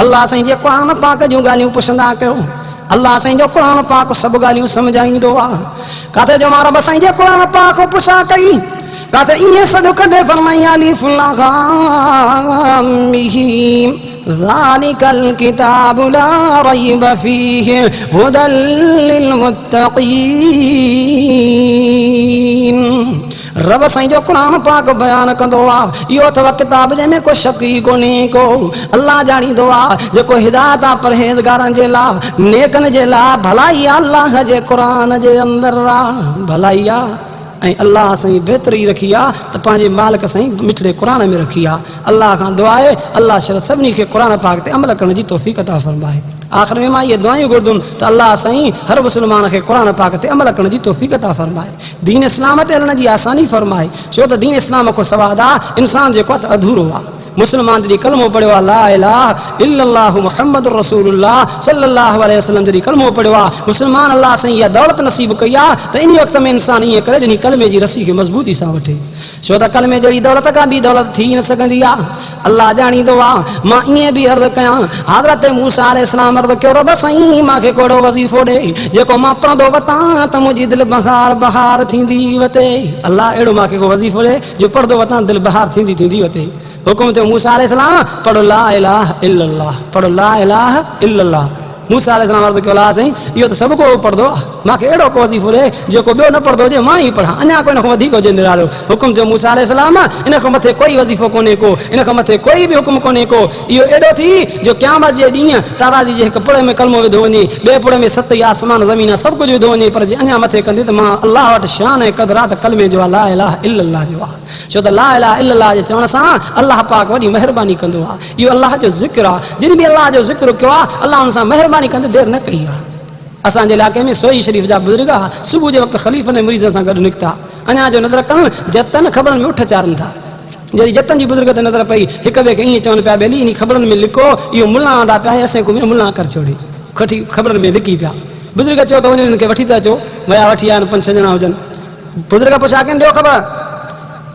अल्लाह साईं जे क़ुरान पाक जूं ॻाल्हियूं पुछंदा कयो। अल्लाह साईं जो क़ुरान पाक सब ॻाल्हियूं सम्झाईंदो आहे। काथे जो मां रब साईं जे क़ुरान पाक पुछा कई काथे ईअं सॾु कढे फरमाई अलिफ लाम मीम ज़ालिकल किताबु ला रैब फ़ीहि हुदल लिल मुत्तक़ीन। रब साईं जो क़ुरान पाक बयान कंदो आहे इहो अथव किताब जंहिंमें को शक ई कोन्हे को। अल्लाह ॼाणींदो आहे जेको हिदायत आहे परहेज़गारनि जे लाइ नेकनि जे लाइ भलाई आहे अल्लाह जे क़ुरान जे अंदरि आहे भलाई आहे। ऐं अल्लाह साईं बहितरी रखी आहे त पंहिंजे मालिक साईं मिठड़े क़ुरान में रखी आहे। अल्लाह खां दुआ आहे अल्लाह शर सभिनी खे क़ुरान पाक ते अमल करण जी तौफ़ीक़ अता फ़रमाए। आख़िर में मां इहे दुआयूं घुरदुमि त अल्लाह साईं हर मुस्लमान खे क़ुरान पाक ते अमल करण जी तौफ़ीक़ अता फ़रमाए। दीन इस्लाम ते हलण जी आसानी फ़रमाए। छो त दीन इस्लाम खां सवाइ इंसान जेको आहे त अधूरो आहे। मुस्लमान जॾहिं कलमो पढ़ियो आहे ला इलाहा इल्लल्लाहु मुहम्मद रसूलुल्लाह सल्लल्लाहु अलैहि वसल्लम जॾहिं कलमो पढ़ियो आहे मुस्लमान अल्लाह साईं इहा दौलत नसीब कई आहे त इन वक़्त में इंसान ईअं करे जॾहिं कलमे जी रसी खे मज़बूती सां वठे छो त कलमे जहिड़ी दौलत का ॿी दौलत थी न सघंदी आहे अल्लाह ॼाणींदो आहे मां ईअं बि अर्ज़ु कयां हज़रत मूसा अलैहिस्सलाम अर्ज़ु कयो रब साईं मूंखे कोड़ो वज़ीफ़ो ॾे जेको मां पढ़ंदो वतां त मुंहिंजी दिलि बहार थींदी वते अल्लाह अहिड़ो मूंखे को वज़ीफ़ो ॾे जो पढ़ंदो वतां दिलि बहार थींदी वते हुकुम थियो मूसा अलैहिस्सलाम पढ़ो ला इलाहा इल्लल्लाह पढ़ो ला इलाहा इल्लल्लाह मूसा अलैहिस्सलाम अर्ज़ु कयो ला साईं इहो त सभु को पढ़ंदो आहे मूंखे अहिड़ो को वज़ीफ़ो ॾे जेको ॿियो न पढ़ंदो हुजे मां ई पढ़ां अञा को इन खां वधीक हुजे निरालो हुकुम थियो मूसा अलैहिस्सलाम इन खां मथे कोई वज़ीफ़ो कोन्हे को इन खां मथे कोई बि हुकुम कोन्हे को इहो एॾो थी जो क़यामत जे ॾींहुं ताराजी जे हिकु पुड़े में कलमो विधो वञे ॿिए पुड़े में सत आसमान ज़मीन सभु कुझु विधो वञे पर जे अञा मथे कंदी त मां अल्लाह वटि शान ऐं क़दुरु आहे त कलमे जो आहे ला इलाहा इल्लल्लाह जो आहे छो त ला इलाहा इल्लल्लाह जे चवण सां अल्लाह पाक वॾी महिरबानी कंदो आहे इहो अल्लाह जो ज़िक्र आहे जॾहिं बि अल्लाह जो ज़िक्र कयो आहे अल्लाह हुन सां महिरबानी कंदे देरि न कई आहे असांजे इलाइक़े में सोई शरीफ़ जा बुज़ुर्ग आहे सुबुह जे वक़्तु ख़लीफ़नि ऐं मुरीदनि सां गॾु निकिता अञा जो नज़र कनि जतन ख़बरनि में उठ चारनि था जॾहिं जतन जी बुज़ुर्ग ते नज़र पई हिक ॿिए खे ईअं चवनि पिया बेली इन ख़बरनि में लिखो इहो मुला आंदा पिया असां को मुला कर छोड़ी खटी ख़बरनि में लिकी पिया बुज़ुर्ग चयो त वञो हिननि खे वठी था अचो विया वठी आया 5-6 ॼणा हुजनि बुज़ुर्ग पुछा कनि ॾियो ख़बर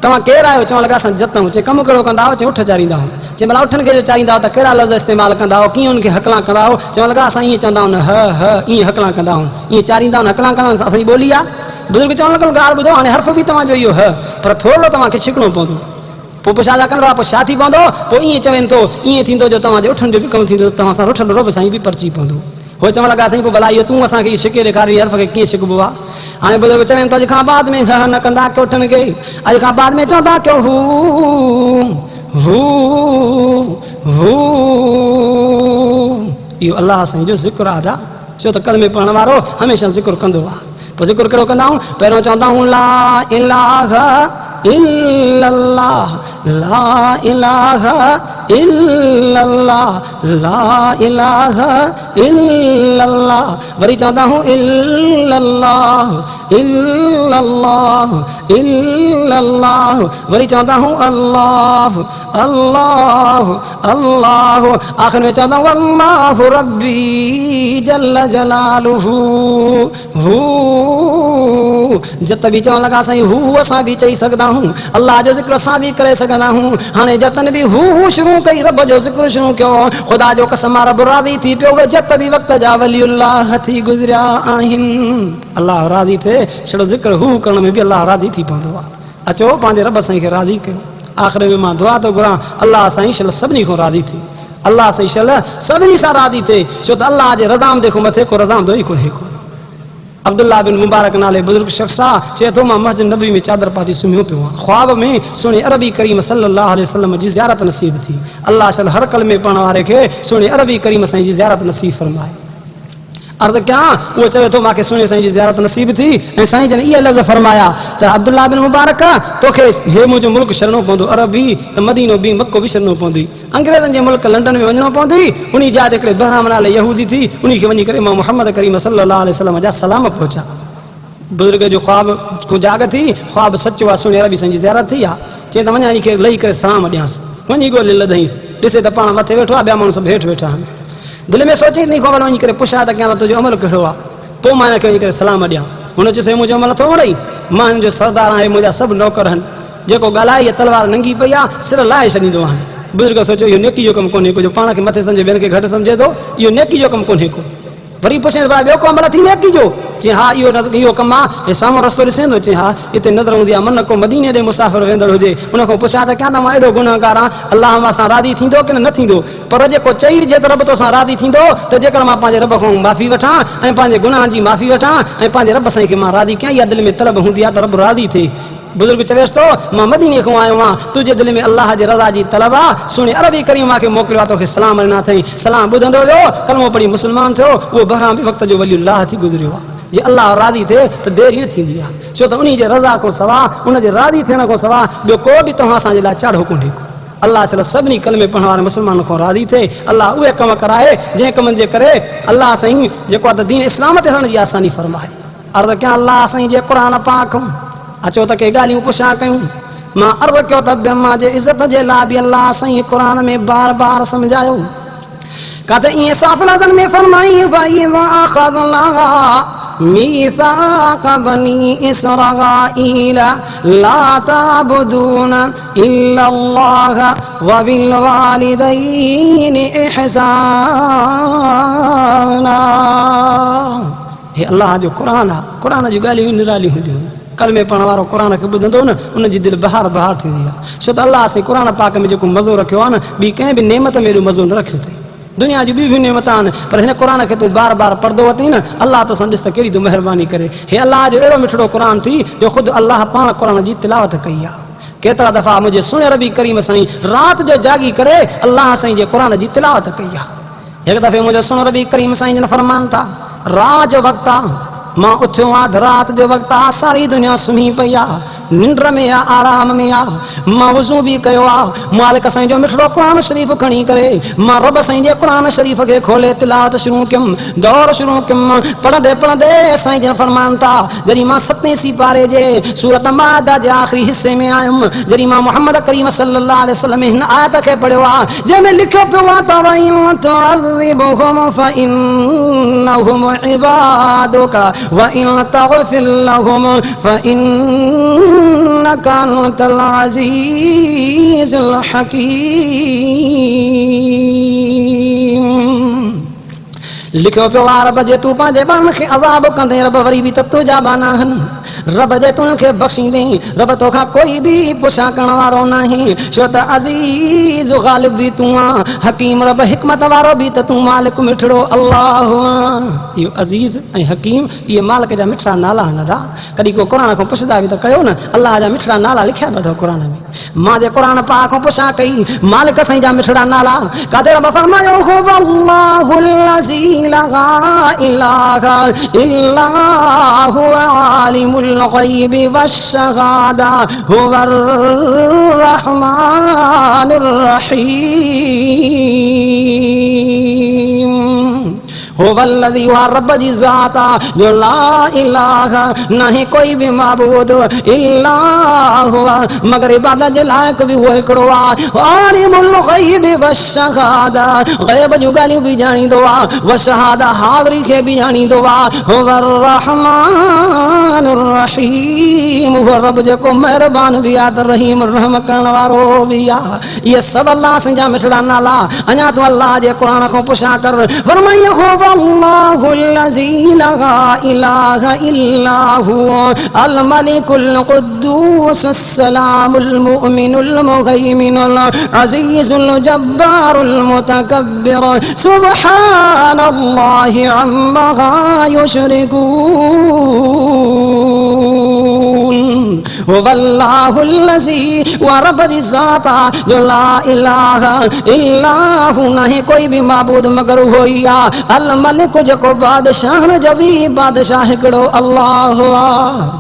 तव्हां केरु आहियो चवण लॻा असां जतन चए कमु कहिड़ो कंदा आहियो चए उठ चारींदा आहियूं चए भला उठनि खे चारींदा आहियो त कहिड़ा लफ़्ज़ इस्तेमालु कंदा आहियो कीअं उनखे हकलां कंदा आहियो चवण लॻा असां ईअं चवंदा आहियूं ह ईअं हकलां कंदा आहियूं ईअं चारींदा आहियूं हकलां कंदा आहियूं असांजी ॿोली आहे बुज़ुर्ग चवण लॻो ॻाल्हि ॿुधो हाणे हर्फ़ बि तव्हांजो इहो ह पर थोरो तव्हांखे छिकणो पवंदो पोइ पुछा था कनि पोइ छा थी पवंदो पोइ ईअं चवनि थो ईअं थींदो जो तव्हांजे उठनि जो बि कमु थींदो तव्हां सां रुठल रब साईं बि परची पवंदो हो चवण लॻा साईं पोइ भला इहो तूं असांखे छिके ॾेखारी हर्फ़ खे कीअं छिकबो आहे हाणे बुज़ुर्ग चवनि थो अॼु खां बाद में ह न कंदा कयो उठनि खे अॼु खां बाद में चवंदा कयो हू इहो अल्लाह साईं जो ज़िक्र आहे छो त कलमे पढ़ण वारो हमेशह ज़िक्र कंदो आहे पोइ ज़िक्र कहिड़ो कंदा आहियूं पहिरियों चवंदा आहियूं ला इलाहा इल्लल्लाह ला इलाहा इल्लल्लाह ला इलाहा इल्लल्लाह वरी चवंदा आहियूं इल्लल्लाह इल्लल्लाह इल्लल्लाह वरी चवंदा आहियूं अल्लाह अल्लाह अल्लाह आख़िर में चवंदा आहियूं अल्लाहु रब्बी जल जलालुहु जत बि चवण लॻा साईं हू असां बि चई सघंदा आहियूं अल्लाह जो ज़िक्र असां बि करे सघंदा आहियूं हाणे जतन बि हू शुरू कई रब जो ज़िक्र शुरू कयो ख़ुदा जो कसम रब राज़ी थी पियो जत बि वक़्त जा वलीउल्लाह थी गुज़रिया आहिनि अल्लाह राज़ी थिए छड़ो ज़िक्र हू करण में बि अल्लाह राज़ी थी पवंदो आहे अचो पंहिंजे रब साईं खे राज़ी कयो आख़िर में मां दुआ थो घुरां अल्लाह साईं शल सभिनी खां राज़ी थी अल्लाह साईं शल सभिनी सां राज़ी थिए छो त अल्लाह जे रज़ामदे खां मथे को रज़ामदो ई कोन्हे को अब्दुल्ला बिन मुबारक नाले बुजुर्ग शख्स आहे चए थो मां मस्जिद नबी में चादर पाती सुम्हियो पियो आहियां ख्वाब में सुहिणे अरबी करीम सल्लल्लाहु अलैहि वसल्लम जी ज़ियारत नसीब थी अल्लाह शल हर कलमे पढ़ण वारे खे सुहिणे अरबी करीम साईं जी ज़ियारत नसीब फरमाए अर्ज़ु कयां उहो चवे थो मूंखे सुहिणे साईं जी ज़ियारत नसीब थी ऐं साईं जन इहे लफ़्ज़ फरमाया त अब्दुल्ला बिन मुबारक तोखे हे मुंहिंजो मुल्क छॾिणो पवंदो अरबी त मदीनो बि मको बि छॾिणो पवंदी अंग्रेज़नि जे मुल्क लंडन में वञिणो पवंदी उन जा हिकिड़े बहराम नाले यहूदी थी उन खे वञी करे मां मुहम्मद करीम सल्लल्लाहु अलैहि वसल्लम जा सलाम पहुचा बुज़ुर्ग जो ख्वाब को जाग थी ख्वाब सचो आहे सुहिणे अरबी साईं जी ज़ियारत थी आहे चई त वञा खे लही करे सलाम ॾियांसि वञी ॻोल्हे लधईंसि ॾिसे त पाण मथे वेठो आहे ॿिया माण्हू सभु हेठि वेठा आहिनि दिलि में सोचे थी ख़बर वञी करे पुछा त कयां तुंहिंजो अमल कहिड़ो आहे पोइ मां हिनखे वञी करे सलाम ॾियां हुन चयोसि मुंहिंजो अमल थो वणई मां हिन जो सरदार आहियां मुंहिंजा सभु नौकर आहिनि जेको ॻाल्हाए तलवार नंगी पई आहे सिर लाहे छॾींदो आहे बुज़ुर्ग सोचियो इहो नेकी जो कमु कोन्हे को जो पाण खे मथे सम्झे ॿियनि खे घटि सम्झे थो इहो नेकी जो कमु कोन्हे को वरी पुछे भाई ॿियो को अमल थी नेकी जो चई हा इहो कमु आहे हे साम्हूं रस्तो ॾिसे थो चई हा हिते नज़र हूंदी आहे मन को मदीने ॾे मुसाफ़िर वेंदड़ हुजे उन खां पुछा त कयां त मां एॾो गुनाहगार आहियां अल्लाह मां सां राज़ी थींदो की न थींदो पर जेको चई जे त रब तोसां राज़ी थींदो त जेकर मां पंहिंजे रब खां माफ़ी वठां ऐं पंहिंजे गुनाहनि जी माफ़ी वठां ऐं पंहिंजे रब साईं खे मां राज़ी कयां इहा दिलि में तलब हूंदी आहे त रब राज़ी थिए बुज़ुर्ग चवेसि थो मां मदीने खां आयो आहियां तुंहिंजे दिलि में अल्लाह जे रज़ा जी तलब आहे सुहिणे अरबी करीम मूंखे मोकिलियो आहे तोखे सलाम ॾिना अथई सलाम ॿुधंदो वियो कलमो पढ़ी मुस्लमान थियो उहो बहराम बि वक़्त जो वलीउल्लाह थी गुज़रियो आहे जे अल्लाह राज़ी थिए त देरि न थींदी आहे छो त उन जे रज़ा खां सवाइ उन जे राज़ी थियण खां सवाइ ॿियो को बि तव्हां असांजे लाइ चाढ़ो कोन्हे को अल्लाह छा सभिनी कलमे पढ़ण वारे मुस्लमान खां राज़ी थिए अल्लाह उहे कम कराए जंहिं कमनि जे करे अल्लाह साईं जेको आहे त दीन इस्लाम ते हलण जी आसानी फरमाए अर्ज़ु कयां अल्लाह साईं जे क़ुर पाक अचो त के ॻाल्हियूं पुछा कयूं मां अर्ज़ कयो त मां जे इज़त जे लाइ बि अल्लाह साईं क़ुरान में बार बार समझायो काते ईअं साफ़ लफ़्ज़नि में फरमाई भाई मीसाक बनी इसराईल ला ताबुदून इल्लल्लाह व बिल वालिदैनि इहसाना। हे अल्लाह जो क़ुरान आहे, क़ुरान जूं ॻाल्हियूं निरालियूं हूंदियूं। कल में पढ़ण वारो क़ुरान खे ॿुधंदो न उनजी दिलि बहार बहार थींदी आहे। छो त अल्लाह साईं क़ुरान पाक में जेको मज़ो रखियो आहे न ॿी कंहिं बि नेमत में एॾो मज़ो न रखियो अथई। दुनिया जी ॿी बि नेमत आहिनि पर हिन क़ुरान खे तूं बार बार पढ़ंदो वती न अल्लाह तोसां ॾिस त कहिड़ी तूं महिरबानी करे। हे अल्लाह जो अहिड़ो मिठड़ो क़ुरान थी जो ख़ुदि अल्लाह पाण क़ुरान जी तिलावत कई आहे। केतिरा दफ़ा मुंहिंजे सुहिणे रबी करीम साईं राति जो जागी करे अल्लाह साईं जे क़ुरान जी तिलावत कई आहे। हिकु दफ़े मुंहिंजो सुहिणो रबी करीम साईं जन फरमान था रात जो वक़्तु आहे मां उथियो आहियां राति जो वक़्तु आहे सारी दुनिया सुम्ही पई आहे निंड में आहे आराम में आहे मां वज़ू बि कयो आहे मालिक साईं जो मिठड़ो क़ुरान शरीफ़ खणी करे मां रब साईं जे क़ुरान शरीफ़ खे खोले तिलावत शुरू कयुमि दौर शुरू कयुमि पढ़ंदे पढ़ंदे साईं जन फरमान था जॾहिं मां 7 सिपारे जे सूरत माइदा जे आख़िरी हिसे में आयुमि जॾहिं मां मुहम्मद करीम सल्लल्लाहु अलैहि वसल्लम हिन आयत खे पढ़ियो आहे जंहिंमें लिखियो पियो आहे तवइन तुअज़िबुहुम फइन्नहुम इबादुका व इन तग़फिर लहुम फइन्नका अंतल अज़ीज़ुल हकीम। लिखियो पियो आहे रब जे तूं पंहिंजे ॿारनि खे अज़ाब कंदे रब वरी बि त तुंहिंजा बाना आहिनि रब जे तुन खे बख़्शींदे रब तोखां कोई बि पुछा करण वारो नाहे छो त अज़ीज़ ग़ालिब बि तूं आहे हकीम रब हिकमत वारो बि त तूं मालिक मिठड़ो अल्लाह इहो अज़ीज़ ऐं हकीम इहे मालिक जा मिठड़ा नाला आहिनि दादा। कॾहिं को क़ुरान खां पुछंदा बि त कयो न अल्लाह जा मिठड़ा नाला लिखिया पिया अथव क़ुरान में। मां जे क़ुरान पाक खां पुछा कई मालिक साईं जा मिठड़ा नाला काथे रब फरमायो हुवल्लाहुल अज़ीज़ ला इलाहा इल्ला हुवा आलिमुल ग़ैबि वश्शहादा हुवर रहमानुर रहीम। हुवल्लज़ी वा रब जी ज़ात जो ला इलाहा नहीं कोई भी माबूद इल्ला हुवा मगर इबादत जे लायक भी वो हिकिड़ो आहे आलिमुल ग़ैबि वश्शहादा ग़ैब जूं ॻाल्हियूं बि ॼाणींदो आहे व शहादा हाज़िरी खे बि ॼाणींदो आहे हुवर रहमानुर रहीम वो रब जेको महिरबान भी आहे त रहीम रहम करण वारो भी आहे। इहे सभु अल्लाह जा मिठड़ा नाला अञा तूं अल्लाह जे क़ुरान खां पुछा कर फरमाइयो हुवल्लाहुल अज़ीज़ ला इलाहा इल्ला हुवा अल मलिकुल कुद्दूस सलामुल मुमिनुल मुहैमिनुल अज़ीज़ुल जब्बारुल मुतकब्बिर सुब्हानल्लाहि अम्मा युशरिकून। हुवल्लाहुल अज़ीज़ व रब जी ज़ात जो ला इलाहा इल्ला हु नहीं कोई भी माबूद मगर हो ही आहे अल मलिक जेको बादशाह जो भी बादशाह हिकिड़ो अल्लाह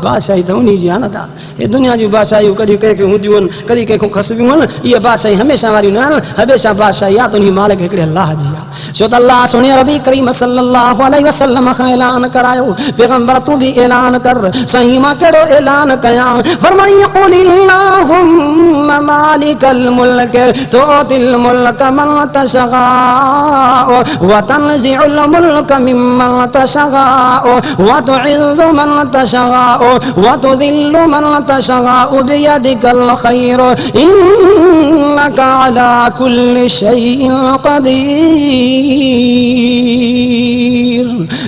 बादशाही त उन्ही जी आहे न ता हे दुनिया जूं बादशाहियूं कॾहिं कंहिंखे हूंदियूं आहिनि कॾहिं कंहिंखो खसबियूं आहिनि इहे बादशाही हमेशह वारियूं न आहिनि हमेशह बादशाही आहे त उन्ही मालिक हिकिड़े अल्लाह जी आहे। छो त अल्लाह सुणे रबी करीम सल्लल्लाहु अलैहि वसल्लम खां ऐलान करायो पैगंबर तूं बि ऐलान कर सही मां कहिड़ो ऐलान कयां फरमाई क़ुलिल्लाहुम्मा मालिकल मुल्क तुतिल मुल्क मन तशगाउ व तनज़िउल मुल्क मिम्मन तशगाउ व तुइज़्ज़ु मन तशगाउ व तुज़िल्लु मन तशगाउ बियदिकल खैर इन्नका अला कुल्लि शैइन क़दीर।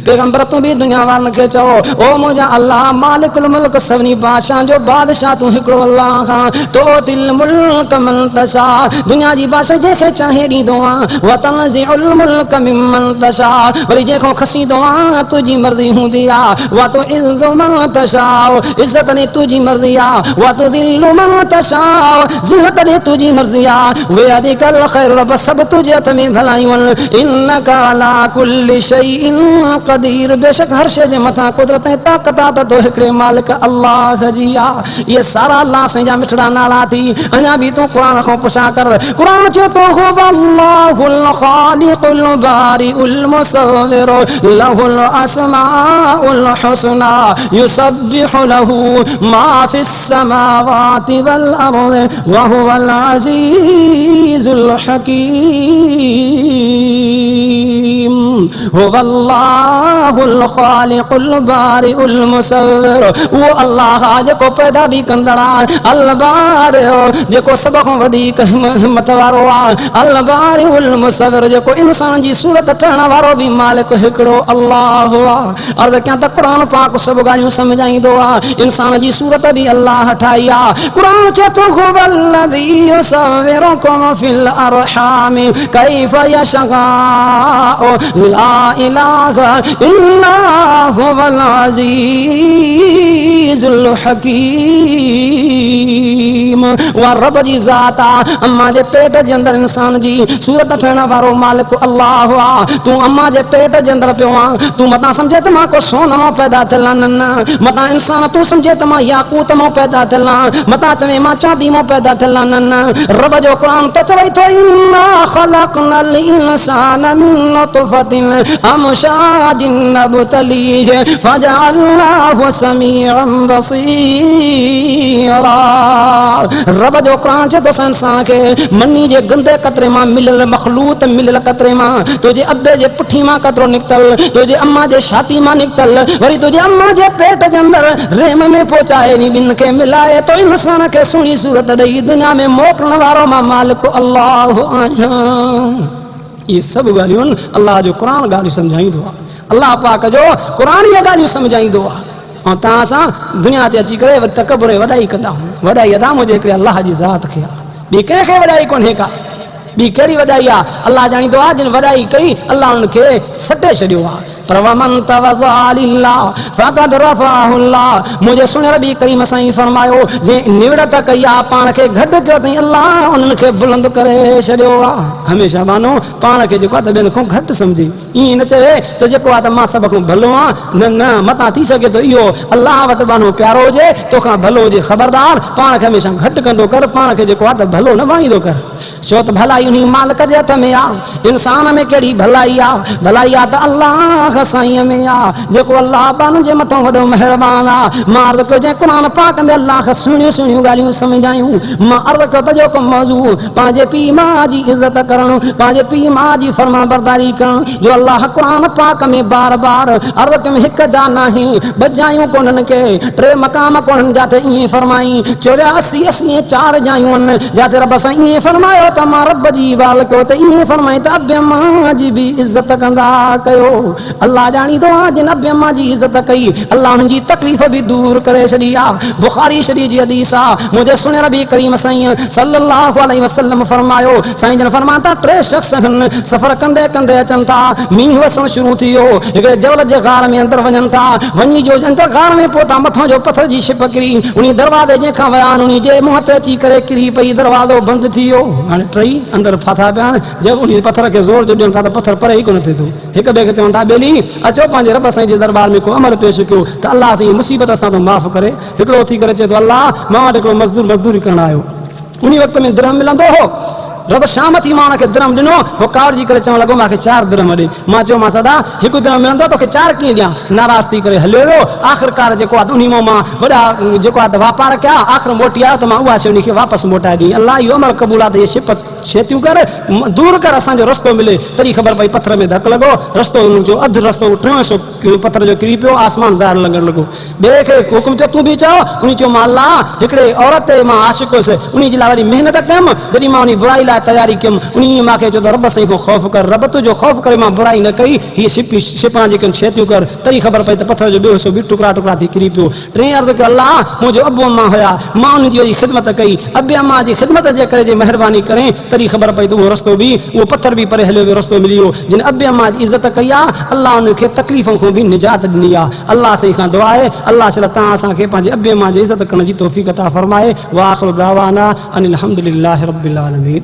पैगंबर तूं बि दुनिया वारनि खे चओ ओ मुंहिंजा अल्लाह मालिकुल मुल्क सभिनी बादशाह जो बादशाह तूं हिकिड़ो अल्लाह खां तो दिल मुल्क मन तशा दुनिया जी बादशाह जंहिंखे चाहे ॾींदो आहे व तनज़िउल मुल्क मिम्मन तशा वरी जंहिंखो खसींदो आहे तुंहिंजी मर्ज़ी हूंदी आहे व तुइज़्ज़ु मन तशा इज़त ॾे तुंहिंजी मर्ज़ी आहे व तुज़िल्लु मन तशा ज़िल्लत ॾे तुंहिंजी मर्ज़ी आहे वे अदिकल ख़ैर रब सभु तुंहिंजे हथ में भलायूं आहिनि इन्नका अला कुल्लि शैइन क़दीर बेशक हर शइ जे मथां कुदरत ऐं ताक़त आहे तो हिकिड़े मालिक अल्लाह जी आहे। ये सारा अल्लाह साईं जा मिठड़ा नाला थी। अञा बि तूं क़ुरान खां पुछा कर। क़ुरान चए तो हुवल्लाहुल ख़ालिक़ुल बारिउल मुसव्विरु लहुल अस्माउल हुस्ना युसब्बिहु लहू मा फिस समावाति वल अर्ज़ि व हुवल अज़ीज़ुल हकीम। हुवल्लाहुल ख़ालिक़ुल बारिउल मुसव्विर वो अल्लाह जेको पैदा भी कंदड़ आहे। अल बारि जेको सब खां वधीक हिम्मत वारो आहे। अल बारिउल मुसव्विर जेको इंसान जी सूरत ठहण वारो भी मालिक हिकिड़ो अल्लाह आहे। अर्ज़ कयां त क़ुरान पाक सब ॻाल्हियूं सम्झाईंदो आहे। इंसान जी सूरत भी अल्लाह ठाही आहे। क़ुरान चए थो हुवल्लज़ी युसव्विरुकुम फिल अरहामि कैफ़ यशाअ ला इलाहा इल्ला हुवल अज़ीज़ुल हकीम। वा रब जी ज़ात आहे। अम्मा जे पेट जे अंदर इंसान जी सूरत ठहण वारो मालिक अल्लाह आहे। तूं अम्मा जे पेट जे अंदर पियो आहे। तूं मतां सम्झे त मां को सोन मां पैदा थियल न न मतां इंसान तूं सम्झे त मां याकूत मां पैदा थियल मतां चवे मां चांदी मां पैदा थियल न न रब जो क़ुरान त चवई थो इन्ना ख़लक़नल इंसान मिन नुतफ़तिन अमशाजिन नब्तलीहि फजअलनाहु समीअन बसीरा। रब जो क़ुरान चए थो इंसान खे मनी जे गंदे कतरे मां मिलियल मखलूत मिलियल कतरे मां तुंहिंजे अबे जे पुठी मां कतरो निकितल तुंहिंजे अम्मा जे छाती मां निकितल वरी तुंहिंजे अम्मा जे पेट जे अंदर रेम में पहुचाए नी ॿिन खे मिलाए तो इंसान खे सुहिणी सूरत ॾेई दुनिया में मोकिलण वारो मां मालिक अल्लाह आहियां। ये सब ॻाल्हियूं अल्लाह जो क़ुरान ॻाल्हियूं सम्झाईंदो आहे। अल्लाह पाक जो क़ुरान ये ॻाल्हियूं सम्झाईंदो आहे। ऐं तव्हां सां दुनिया ते अची करे तकबर वॾाई कंदा आहियूं। वॾाई अदा मुंहिंजे हिकिड़े अल्लाह जी ज़ात खे आहे। ॿी कंहिंखे वॾाई कोन्हे का। ॿी कहिड़ी वॾाई आहे? अल्लाह ॼाणींदो आहे जिन वॾाई कई अल्लाह उनखे सटे छॾियो आहे। पर वमन तवज़ा लिल्लाह फ़क़द रफ़अहु अल्लाह। मुंहिंजे सुहिणे रबी करीम साईं फरमायो जे निवड़त कई आहे पाण खे घटि कयो अथई अल्लाह उन्हनि खे बुलंद करे छॾियो आहे। हमेशह मानो पाण खे जेको आहे त ॿियनि खां घटि सम्झे। ईअं न चवे त जेको आहे त मां सभ खां भलो आहियां। न न मतां थी सघे थो इहो अल्लाह वटि मानो प्यारो हुजे तोखां भलो हुजे। ख़बरदार पाण खे हमेशह घटि कंदो कर। पाण खे जेको आहे त भलो न वाईंदो कर। छो त भलाई उन मालिक जे हथ में आहे। इंसान में कहिड़ी भलाई आहे? भलाई आहे त अल्लाह साईं में आहे जेको अल्लाह पान जे मथां वॾो महिरबान आहे। मां अर्ज़ कयो जंहिं क़ुरान पाक में अल्लाह सुहिणियूं सुहिणियूं ॻाल्हियूं सम्झायूं। मां अर्ज़ कयो त जेको मौज़ू पंहिंजे पीउ माउ जी इज़त करणु पंहिंजे पीउ माउ जी फर्मा बरदारी करणु जो अल्लाह क़ुरान पाक में बार बार अर्ज़ कयो हिकु जा नाहे ॿ जायूं कोन्हनि के टे मक़ाम कोन्हनि जाते ईअं फरमाई 84 4 जायूं आहिनि जाते रब सां ईअं फरमायो त मां रब जी वाल कयो त ईअं फरमाई त अबे मां जी बि इज़त कंदा कयो। अल्लाह ॼाणींदो आहे जिन अबे मां जी इज़त कई अल्लाह हुनजी तकलीफ़ बि दूर करे छॾी आहे। बुखारी शरीफ़ जी हदीस आहे। मुंहिंजे सुहिणे रबी करीम साईं सल्लल्लाहु अलैहि वसल्लम फरमायो साईं जन फरमाता था 3 शख़्स सफ़र कंदे कंदे अचनि था। मींहुं वसणु शुरू थी वियो। हिकिड़े जबल जे गार में अंदरि वञनि था। वञी जो अंदरि गार में पहुता मथां जो पथर जी छिप किरी उन दरवाज़े जंहिंखां विया उन जे मुंहं ते अची करे किरी पई। दरवाज़ो बंदि थी वियो। हाणे टई अंदरि फाथा पिया जब उन पथर खे ज़ोर जो ॾियनि था त पथर परे ई कोन थिए थो। हिक ॿिए खे चवनि था ॿेली अचो पंहिंजे रब साईं जे दरबार में को अमल पेश कयो त अल्लाह साईं मुसीबत असां तो माफ़ करे। हिकिड़ो थी करे चए थो अल्लाह मां वटि हिकिड़ो मज़दूरी करण आयो। उन वक़्त में दिरहम मिलंदो हो। रब शाम थी मां हुनखे दिरहम ॾिनो। हो कावड़जी करे चवणु लॻो मूंखे 4 दिरहम ॾे। मां चयो मां सदा हिकु दिरहम मिलंदो तोखे 4 कीअं ॾियां? नाराज़ थी करे हलियो वियो। आख़िरकार जेको आहे उन मां वॾा जेको आहे वापार कया। आख़िर मोटी आयो त मां उहा शइ उनखे वापसि मोटाए ॾिनी। अल्लाह इहो अमल क़बूल आहे त इहे शेतियूं कर दूर कर असांजो रस्तो मिले। तॾहिं ख़बर पई पथर में धक लॻो। रस्तो जो अधु रस्तो 300 पथर जो किरी पियो। आसमान ज़ाहिर लॻण लॻो। ॿिए खे हुकुम थियो तूं बि चओ। उन चयो मां अल्लाह हिकिड़े औरत ते मां आशिक़ हुयुसि उन जी लाइ वरी महिनत कयमि। जॾहिं मां उन बुराई लाइ तयारी कयमि उन मूंखे चयो त रब साईं खां ख़ौफ़ कर। रब तुंहिंजो ख़ौफ़ करे मां बुराई न कई। हीअ शिपां जेके शेतियूं कर। तॾहिं ख़बर पई त पथर जो ॿियो हिसो बि टुकड़ा टुकड़ा थी किरी पियो। 3 अर्ज़ कयो अल्लाह मुंहिंजो अबू अम्मा हुया मां उनजी वरी ख़िदमत कई। अबे अम्मा जी ख़िदमत जे करे जे महिरबानी करें तॾहिं ख़बर पई त उहो रस्तो बि उहो पथर बि परे हलियो वियो रस्तो मिली वियो। जिन अबे अम्मा जी इज़त कई आहे अल्लाह उनखे तकलीफ़ुनि खां बि निजात ॾिनी आहे। अल्लाह साईं खां दुआ आहे अल्लाह ताला तव्हां असांखे पंहिंजे अबे अम्मा जी इज़त करण जी तौफ़ीक़ अता फ़रमाए। व आख़िरु दावाना अनिल हम्दुलिल्लाहि रब्बिल आलमीन।